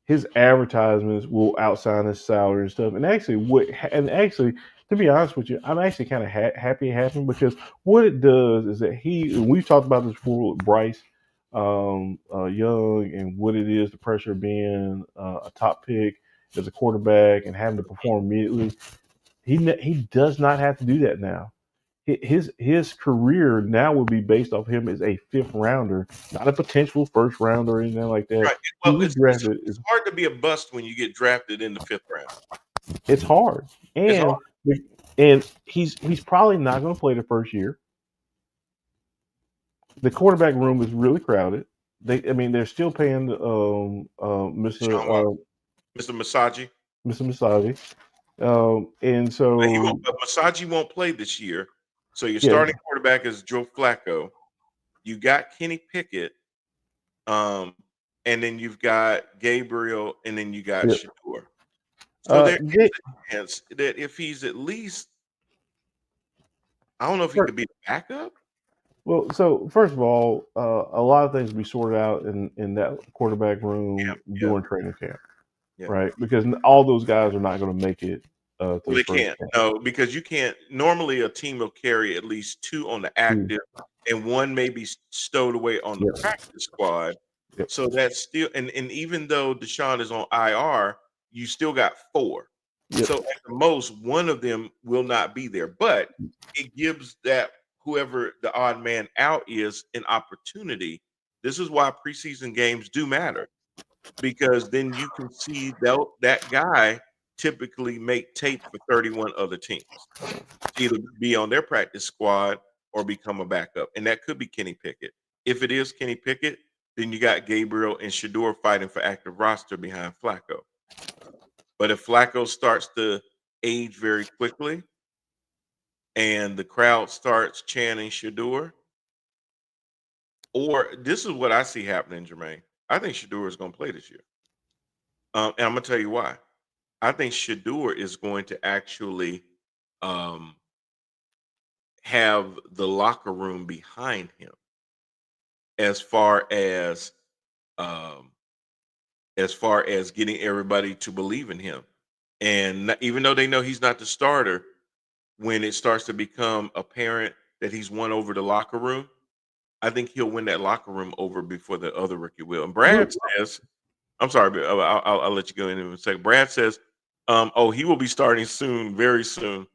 His advertisements will outshine his salary and stuff. And actually, to be honest with you, I'm actually kind of happy it happened because what it does is that we've talked about this before with Bryce Young and what it is, the pressure of being a top pick as a quarterback and having to perform immediately. He does not have to do that now. His career now will be based off him as a fifth rounder, not a potential first rounder or anything like that. Right. Well, it's hard to be a bust when you get drafted in the fifth round. It's hard, and he's probably not going to play the first year. The quarterback room is really crowded. They're still paying Mr. Masagi. Mr. Masagi, and so Masagi won't play this year. So your starting quarterback is Joe Flacco. You got Kenny Pickett, and then you've got Gabriel, and then you got Shador. So there's a chance that if he's at least, I don't know if he could be the backup. Well, so first of all, a lot of things will be sorted out in that quarterback room during training camp, right? Because all those guys are not going to make it. They can't. No, because you can't. Normally, a team will carry at least two on the active, and one may be stowed away on the practice squad. So that's still, and even though Deshaun is on IR, you still got four. So at the most, one of them will not be there, but it gives that whoever the odd man out is an opportunity. This is why preseason games do matter, because then you can see that guy typically make tape for 31 other teams, either be on their practice squad or become a backup. And that could be Kenny Pickett. If it is Kenny Pickett, then you got Gabriel and Shador fighting for active roster behind Flacco. But if Flacco starts to age very quickly and the crowd starts chanting Shador, or this is what I see happening, Jermaine. I think Shador is going to play this year. And I'm going to tell you why. I think Shador is going to actually have the locker room behind him as far as getting everybody to believe in him. And even though they know he's not the starter, when it starts to become apparent that he's won over the locker room, I think he'll win that locker room over before the other rookie will. And Brad says, I'm sorry, but I'll let you go in a second. Brad says, he will be starting soon, very soon.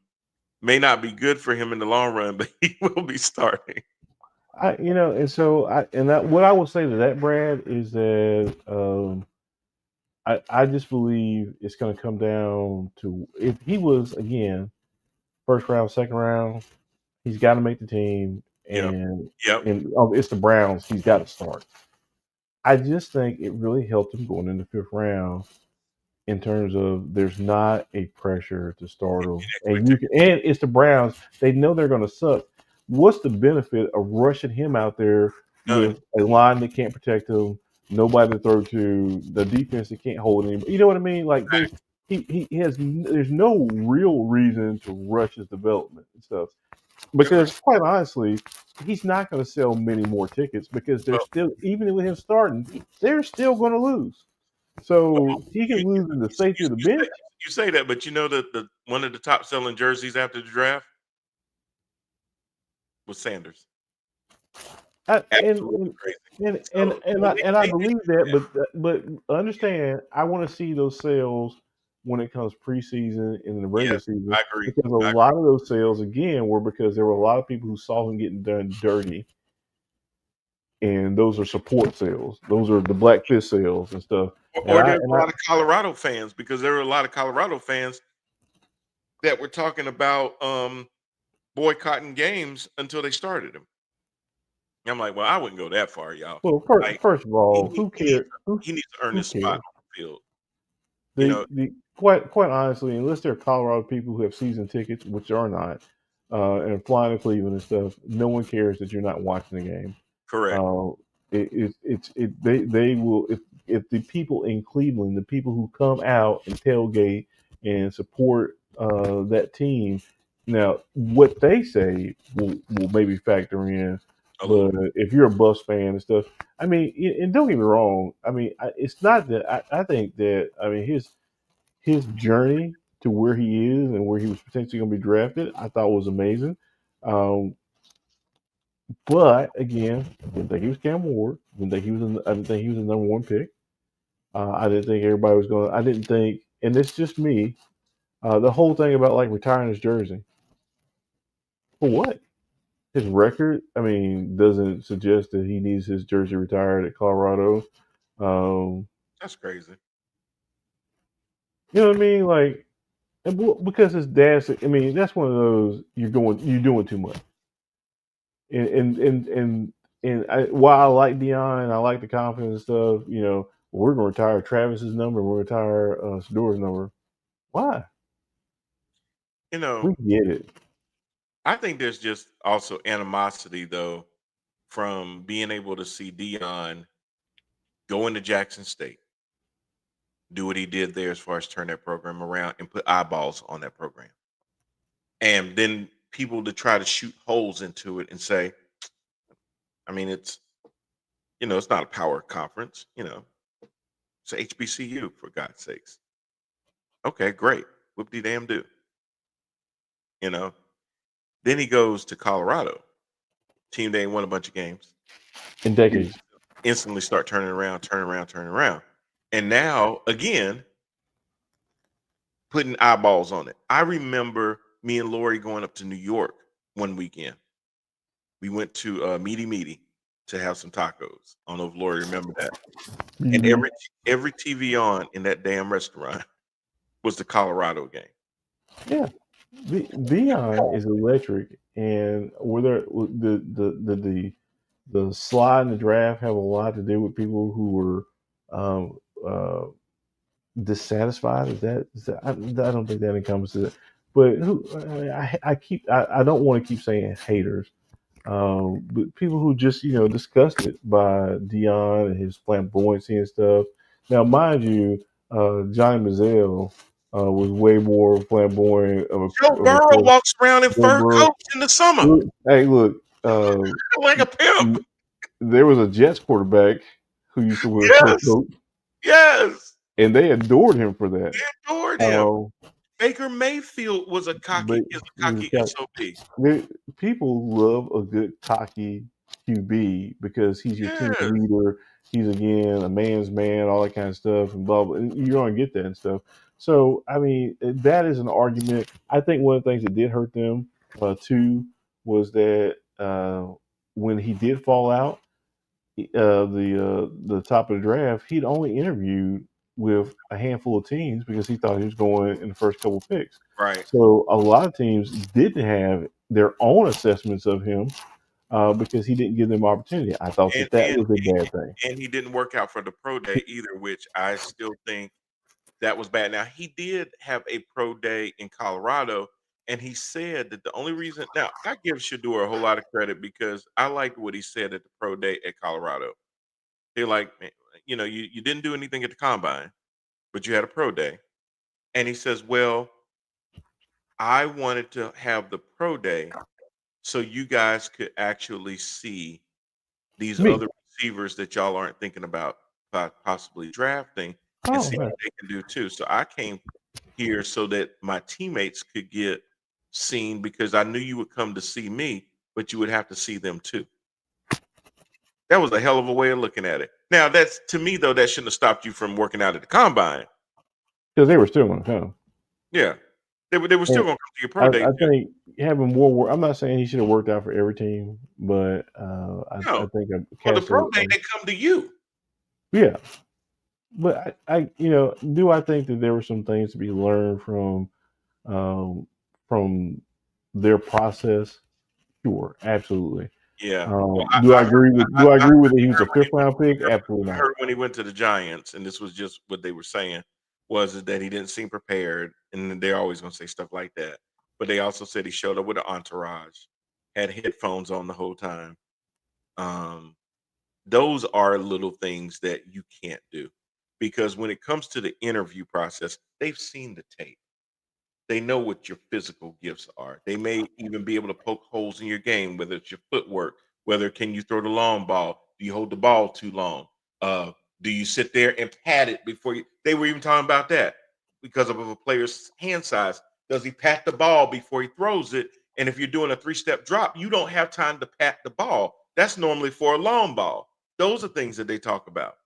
May not be good for him in the long run, but he will be starting. What I will say to that, Brad, is that I just believe it's going to come down to if he was again first round, second round, he's got to make the team, and it's the Browns, he's got to start. I just think it really helped him going in the fifth round in terms of there's not a pressure to start him, and it's the Browns. They know they're going to suck. What's the benefit of rushing him out there with a line that can't protect him, nobody to throw to, the defense that can't hold anybody? You know what I mean? Like he has there's no real reason to rush his development and stuff Agreed. because quite honestly, he's not going to sell many more tickets because they're Well, still even with him starting, they're still going to lose. well, So he you, can lose in the safety of the say, bench. you say that, but you know that the one of the top selling jerseys after the draft was Sanders. I, Absolutely crazy. So so and I they did believe do that, that. but understand, I want to see those sales when it comes preseason and in the regular Yes, season I agree. because a I lot of those sales again were because there were a lot of people who saw him getting done dirty, and those are support sales. Those are the Black Fist sales and stuff. or there's a lot of Colorado fans because there were a lot of Colorado fans that were talking about boycotting games until they started them. I'm like, well, I wouldn't go that far, y'all. Well, Like first of all, who he needs cares? he needs to earn Who his spot cares? on the field. You know, The quite honestly, unless they're Colorado people who have season tickets, which are not, and flying to Cleveland and stuff, no one cares that you're not watching the game. correct. Uh, they will if the people in Cleveland, the people who come out and tailgate and support that team, now what they say will maybe factor in. A little But bit. if you're a Bucks fan and stuff, I mean, and don't get me wrong, I mean, it's not that I think that I mean his journey to where he is and where he was potentially going to be drafted, I thought was amazing. Um, but again, didn't think he was Cam Ward. I didn't think he was the number one pick. I didn't think everybody was going. I didn't think, and it's just me. The whole thing about like retiring his jersey for what? His record, I mean, doesn't suggest that he needs his jersey retired at Colorado. Um, That's crazy. you know what I mean? Like, because his dad's. I mean, that's one of those you're doing too much. And while I like Dion, I like the confidence and stuff. We're going to retire Travis's number. We're going to retire Sador's number. Why? You know, We get it. I think there's just also animosity though from being able to see Dion go into Jackson State, do what he did there as far as turn that program around and put eyeballs on that program. And then people to try to shoot holes into it and say, I mean, it's not a power conference, it's a HBCU for God's sakes. Okay, great. Whoop de damn do. You know. Then he goes to Colorado, team that ain't won a bunch of games. In decades. Instantly start turning around, turning around, turning around. And now again, putting eyeballs on it. I remember me and Lori going up to New York one weekend. We went to Meaty Meaty to have some tacos. I don't know if Lori remember that. And Mhm. every TV on in that damn restaurant was the Colorado game. Yeah. Dion is electric, and whether the slide in the draft have a lot to do with people who were um, uh, dissatisfied. I don't think that encompasses it. But I don't want to keep saying haters. But people who just disgusted by Dion and his flamboyancy and stuff. Now, mind you, Johnny Manziel was way more flamboyant Joe of a Burrow coach walks around in than fur Burrow. coats in the summer Hey, look, like a pimp. there was a Jets quarterback who used to wear a fur Yes, coat, yes. and they adored him for that. They adored him. Um, Baker Mayfield but is a he was cocky got SOB. there, people love a good cocky QB because he's your team Yes. leader. He's again a man's man, all that kind of stuff, and blah blah. And you're gonna get that and stuff. So I mean, that is an argument. I think one of the things that did hurt them too was that when he did fall out, the top of the draft, he'd only interviewed with a handful of teams because he thought he was going in the first couple picks. Right. So a lot of teams didn't have their own assessments of him because he didn't give them opportunity. I thought And that and was a bad thing. and he didn't work out for the pro day either, which I still think that was bad. Now he did have a pro day in Colorado, and he said that the only reason now I give Shador a whole lot of credit because I liked what he said at the pro day at Colorado. They're like, "Man, you didn't do anything at the combine, but you had a pro day. And he says, "Well, I wanted to have the pro day so you guys could actually see these Me. other receivers that y'all aren't thinking about possibly drafting and Oh, see man. what they can do too." So I came here so that my teammates could get seen because I knew you would come to see me, but you would have to see them too. That was a hell of a way of looking at it. Now, that's to me though, that shouldn't have stopped you from working out at the combine. Because they were still going to come. Yeah. They were still And gonna come to your pro day I too. think having more work, I'm not saying he should have worked out for every team, but I No. think a For the cast pro day, they come to you. yeah. But do I think that there were some things to be learned um, from their process? Sure, absolutely. Yeah. Well, Do I agree with that he was a heard when fifth round pick? Absolutely I not. heard when he went to the Giants, and this was just what they were saying, was that he didn't seem prepared, and they're always gonna say stuff like that. But they also said he showed up with an entourage, had headphones on the whole time. Um, those are little things that you can't do because when it comes to the interview process, they've seen the tape. They know what your physical gifts are. They may even be able to poke holes in your game, whether it's your footwork, whether can you throw the long ball, do you hold the ball too long, uh, do you sit there and pat it before you? They were even talking about that because of a player's hand size. Does he pat the ball before he throws it? And if you're doing a three-step drop, you don't have time to pat the ball. That's normally for a long ball. Those are things that they talk about.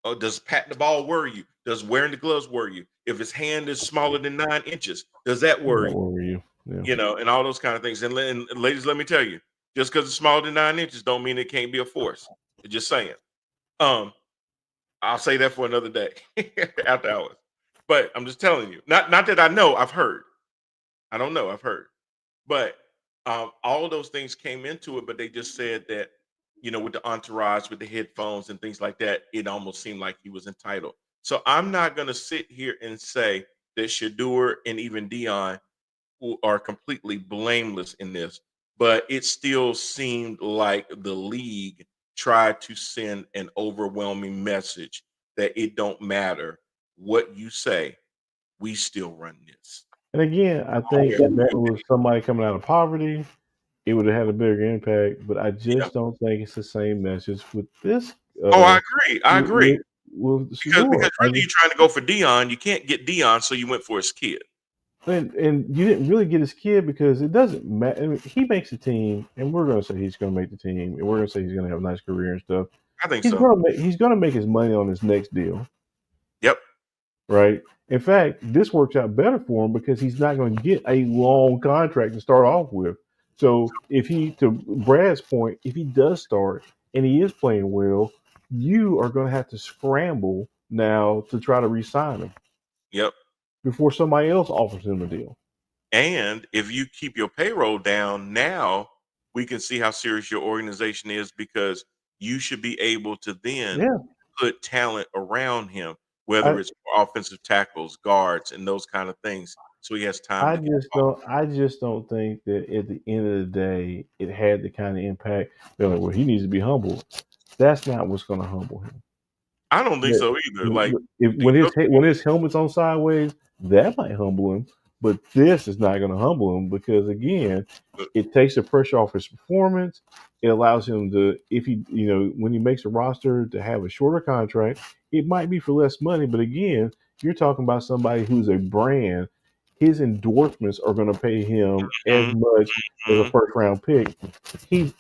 Oh, does patting the ball worry you? Does wearing the gloves worry you? If his hand is smaller than 9 inches, does that worry What you? were you? Yeah. And all those kind of things. And ladies, let me tell you, just because it's smaller than 9 inches, don't mean it can't be a force. Just saying. Um, I'll say that for another day after hours. But I'm just telling you, not that I know, I've heard. I don't know, I've heard. But all of those things came into it, but they just said that, with the entourage, with the headphones and things like that, it almost seemed like he was entitled. So I'm not going to sit here and say that Shadur and even Dion who are completely blameless in this, but it still seemed like the league tried to send an overwhelming message that it don't matter what you say, we still run this. And again, I I don't think care if who that you was somebody coming out of poverty, it would have had a bigger impact. But I yeah. just don't think it's the same message with this. Oh, I Uh, agree. I agree. with, with Because Shador. really you're trying to go for Dion, you can't get Dion, so you went for his kid. And you didn't really get his kid because it doesn't matter. I mean, he makes a team, and we're going to say he's going to make the team, and we're going to say he's going to have a nice career and stuff. I think so. He's going to make his money on his next deal, Yep. right? In fact, this works out better for him because he's not going to get a long contract to start off with. So if he, to Brad's point, if he does start and he is playing well, you are going to have to scramble now to try to re-sign him Yep. before somebody else offers him a deal. And if you keep your payroll down now, we can see how serious your organization is because you should be able to then Yeah, put talent around him, whether I, it's offensive tackles, guards, and those kind of things. So he has time to get involved. I just don't think that at the end of the day it had the kind of impact. They're like, well, he needs to be humble. That's not what's going to humble him. I don't think That so either. Like if the other, when his helmet's on sideways, that might humble him. But this is not going to humble him because again, it takes the pressure off his performance. It allows him to, if he, when he makes a roster, to have a shorter contract. It might be for less money, but again, you're talking about somebody who's a brand. His endorsements are going to pay him as Mhm, much as a mhm, first round pick. And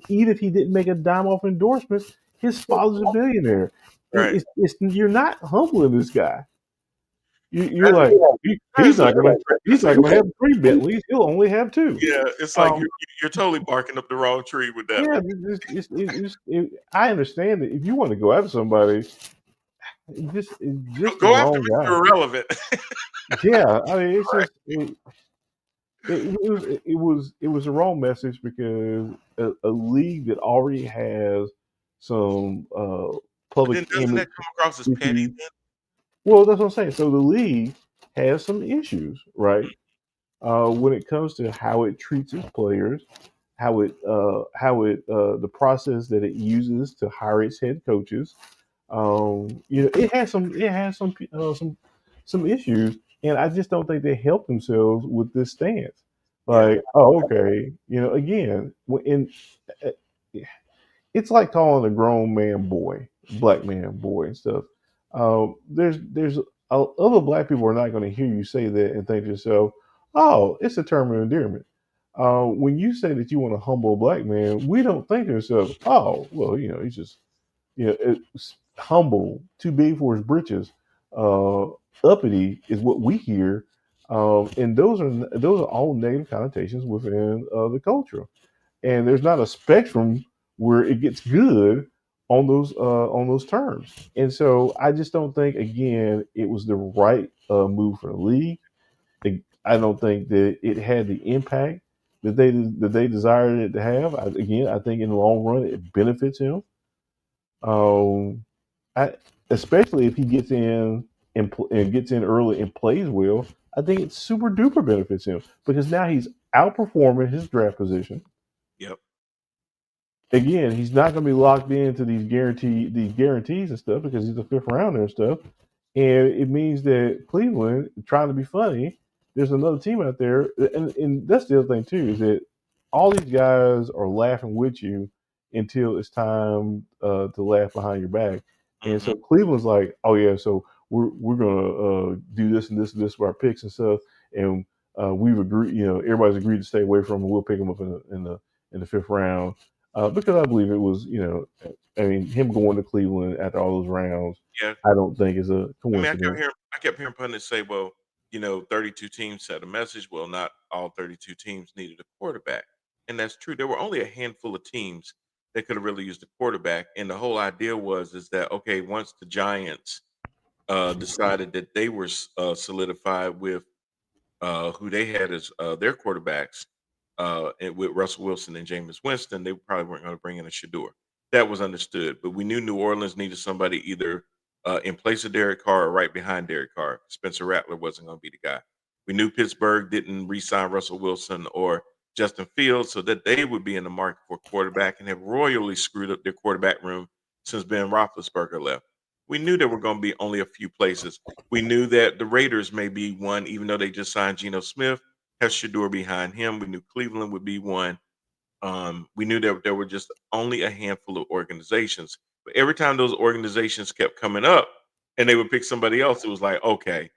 even if he didn't make a dime off endorsements, his father's a billionaire. right. You're not humbling this guy. You're That, like it's like he's it's not like gonna have three Bentleys. He'll only have two. yeah, it's like Um, you're totally barking up the wrong tree with that yeah, one. I understand that if you want to go after somebody, it's just the Go after wrong Mr. guy. Irrelevant. Yeah, I mean, it's Right. just it was the wrong message because a league that already has some But public then doesn't image that come across as petty issues. then? Well, that's what I'm saying. So the league has some issues, right? When it comes to how it treats its players, the process that it uses to hire its head coaches. It has some some issues, and I just don't think they help themselves with this stance. Yeah. Like, oh, okay, again, uh, it's like calling a grown man boy, black man boy, and stuff. There's other black people are not going to hear you say that and think to yourself, oh, it's a term of endearment. When you say that you want to humble a black man, we don't think to ourselves, oh, well, he's just it's humble, too big for his britches, uh, uppity is what we hear, and those are all negative connotations within the culture. And there's not a spectrum where it gets good on those terms. And so I just don't think again it was the right move for the league. I don't think that it had the impact that they desired it to have. I think in the long run it benefits him. Um, I, especially if he gets in and gets in early and plays well. I think it super duper benefits him because now he's outperforming his draft position. Yep. Again, he's not going to be locked into these guarantees and stuff because he's a fifth rounder and stuff. And it means that Cleveland, trying to be funny, there's another team out there, and that's the other thing too, is that all these guys are laughing with you until it's time to laugh behind your back. And Mm-hmm. so Cleveland's like, oh yeah, so we're gonna do this and this and this with our picks and stuff, and we've agreed, everybody's agreed to stay away from him. We'll pick him up in the fifth round because I believe it was, I mean, him going to Cleveland after all those rounds Yeah. I don't think is a I mean, coincidence. I kept hearing pundits say, well, 32 teams sent a message. Well, not all 32 teams needed a quarterback. And that's true. There were only a handful of teams that could have really used a quarterback. And the whole idea is that, okay, once the Giants decided that they were solidified with who they had as their quarterbacks, and with Russell Wilson and Jameis Winston, they probably weren't going to bring in a Shador. That was understood, but we knew New Orleans needed somebody either in place of Derek Carr or right behind Derek Carr. Spencer Rattler wasn't going to be the guy. We knew Pittsburgh didn't re-sign Russell Wilson or Justin Fields, so that they would be in the market for a quarterback and have royally screwed up their quarterback room since Ben Roethlisberger left. We knew there were going to be only a few places. We knew that the Raiders may be one, even though they just signed Geno Smith, have Shador behind him. We knew Cleveland would be one. We knew that there were just only a handful of organizations. But every time those organizations kept coming up and they would pick somebody else, it was like, okay,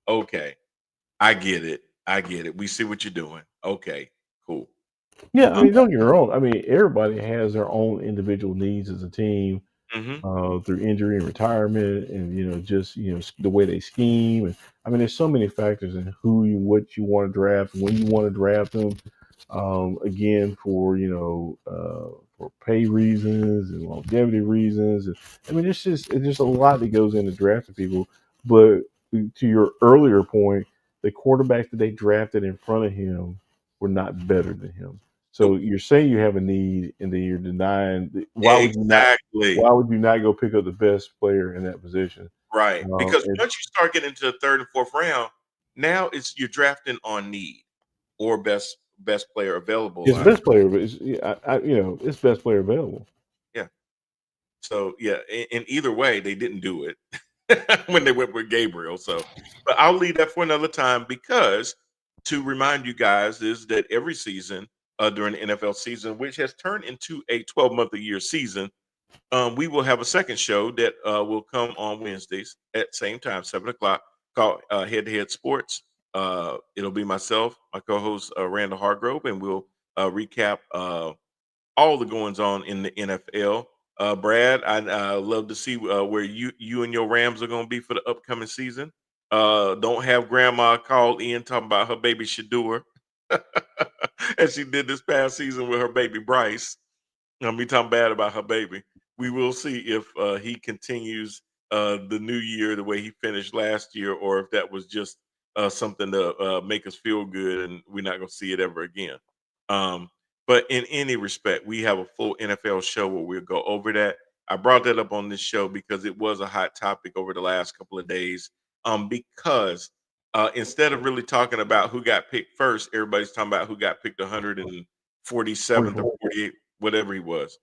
I get it. I get it. We see what you're doing. Okay, cool. Yeah, I Um, mean, don't get me wrong. I mean, everybody has their own individual needs as a team mhm. through injury and retirement, and just the way they scheme. And I mean, there's so many factors in what you want to draft, when you want to draft them. Again, for pay reasons and longevity reasons. And, I mean, it's just a lot that goes into drafting people. But to your earlier point, the quarterbacks that they drafted in front of him were not better than him. So Nope. you're saying you have a need, and then you're denying. Why would you not? Exactly. Why would you not go pick up the best player in that position? Right. Because And once you start getting into the third and fourth round, now you're drafting on need or best player available. it's best player, but it's yeah, it's best player available. Yeah. So yeah, in either way, they didn't do it when they went with Gabriel. So, but I'll leave that for another time because to remind you guys is that every season during the NFL season, which has turned into a 12-month-a-year season, we will have a second show that will come on Wednesdays at same time, 7 o'clock, called Head to Head Sports. It'll be myself, my co-host Randall Hargrove, and we'll recap all the goings on in the NFL. Brad, I'd love to see where you and your Rams are going to be for the upcoming season. Don't have Grandma call in talking about her baby Shador, as she did this past season with her baby Bryce. Me talking bad about her baby. We will see if he continues the new year the way he finished last year, or if that was just something to make us feel good, and we're not going to see it ever again. Um, but in any respect, we have a full NFL show where we'll go over that. I brought that up on this show because it was a hot topic over the last couple of days. Because instead of really talking about who got picked first, everybody's talking about who got picked 147th or 48th, whatever he was.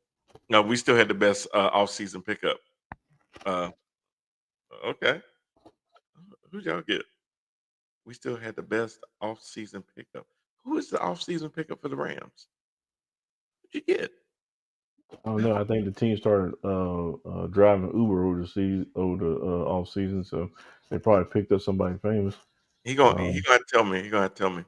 No, we still had the best off-season pickup. Uh, okay. Who'd y'all get? We still had the best off-season pickup. Who is the off-season pickup for the Rams? Who'd you get? Oh no, I think the team started driving Uber over the off season, so they probably picked up somebody famous. He gonna Um, tell me. He gonna tell me.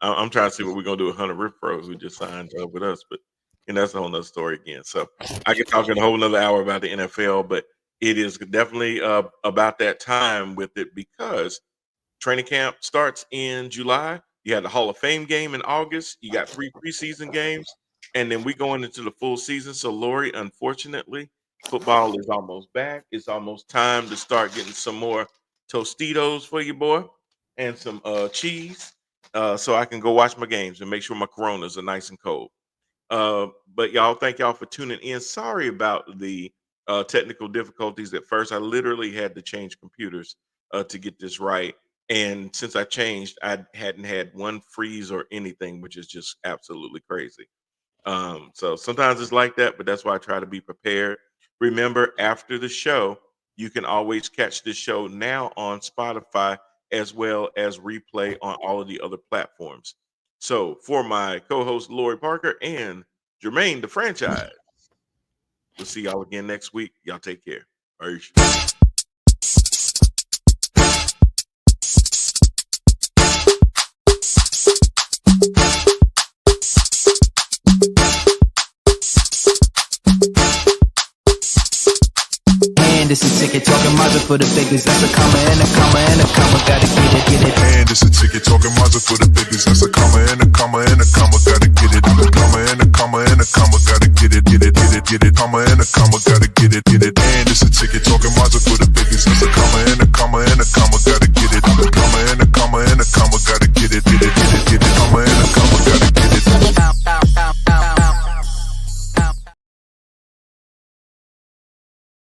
I'm trying to see what we're gonna do with Hunter Renfrow, who just signed up with us, but that's a whole nother story again. So I could talk in a whole nother hour about the NFL, but it is definitely about that time with it because training camp starts in July. You had the Hall of Fame game in August. You got 3 preseason games, and then we going into the full season. So, Lori, unfortunately, football is almost back. It's almost time to start getting some more Tostitos for you, boy, and some cheese, so I can go watch my games and make sure my Coronas are nice and cold. But y'all, thank y'all for tuning in. Sorry about the technical difficulties at first. I literally had to change computers to get this right. And since I changed, I hadn't had one freeze or anything, which is just absolutely crazy. So sometimes it's like that, but that's why I try to be prepared. Remember, after the show, you can always catch this show now on Spotify as well as replay on all of the other platforms. So for my co-host Lori Parker and Jermaine the franchise, we'll see y'all again next week. Y'all take care. Peace. And it's a ticket talking Mazda for the biggest. That's a comma and a comma and a comma. Gotta get it, get it. And it's a ticket talking Mazda for the biggest. That's a comma and a comma.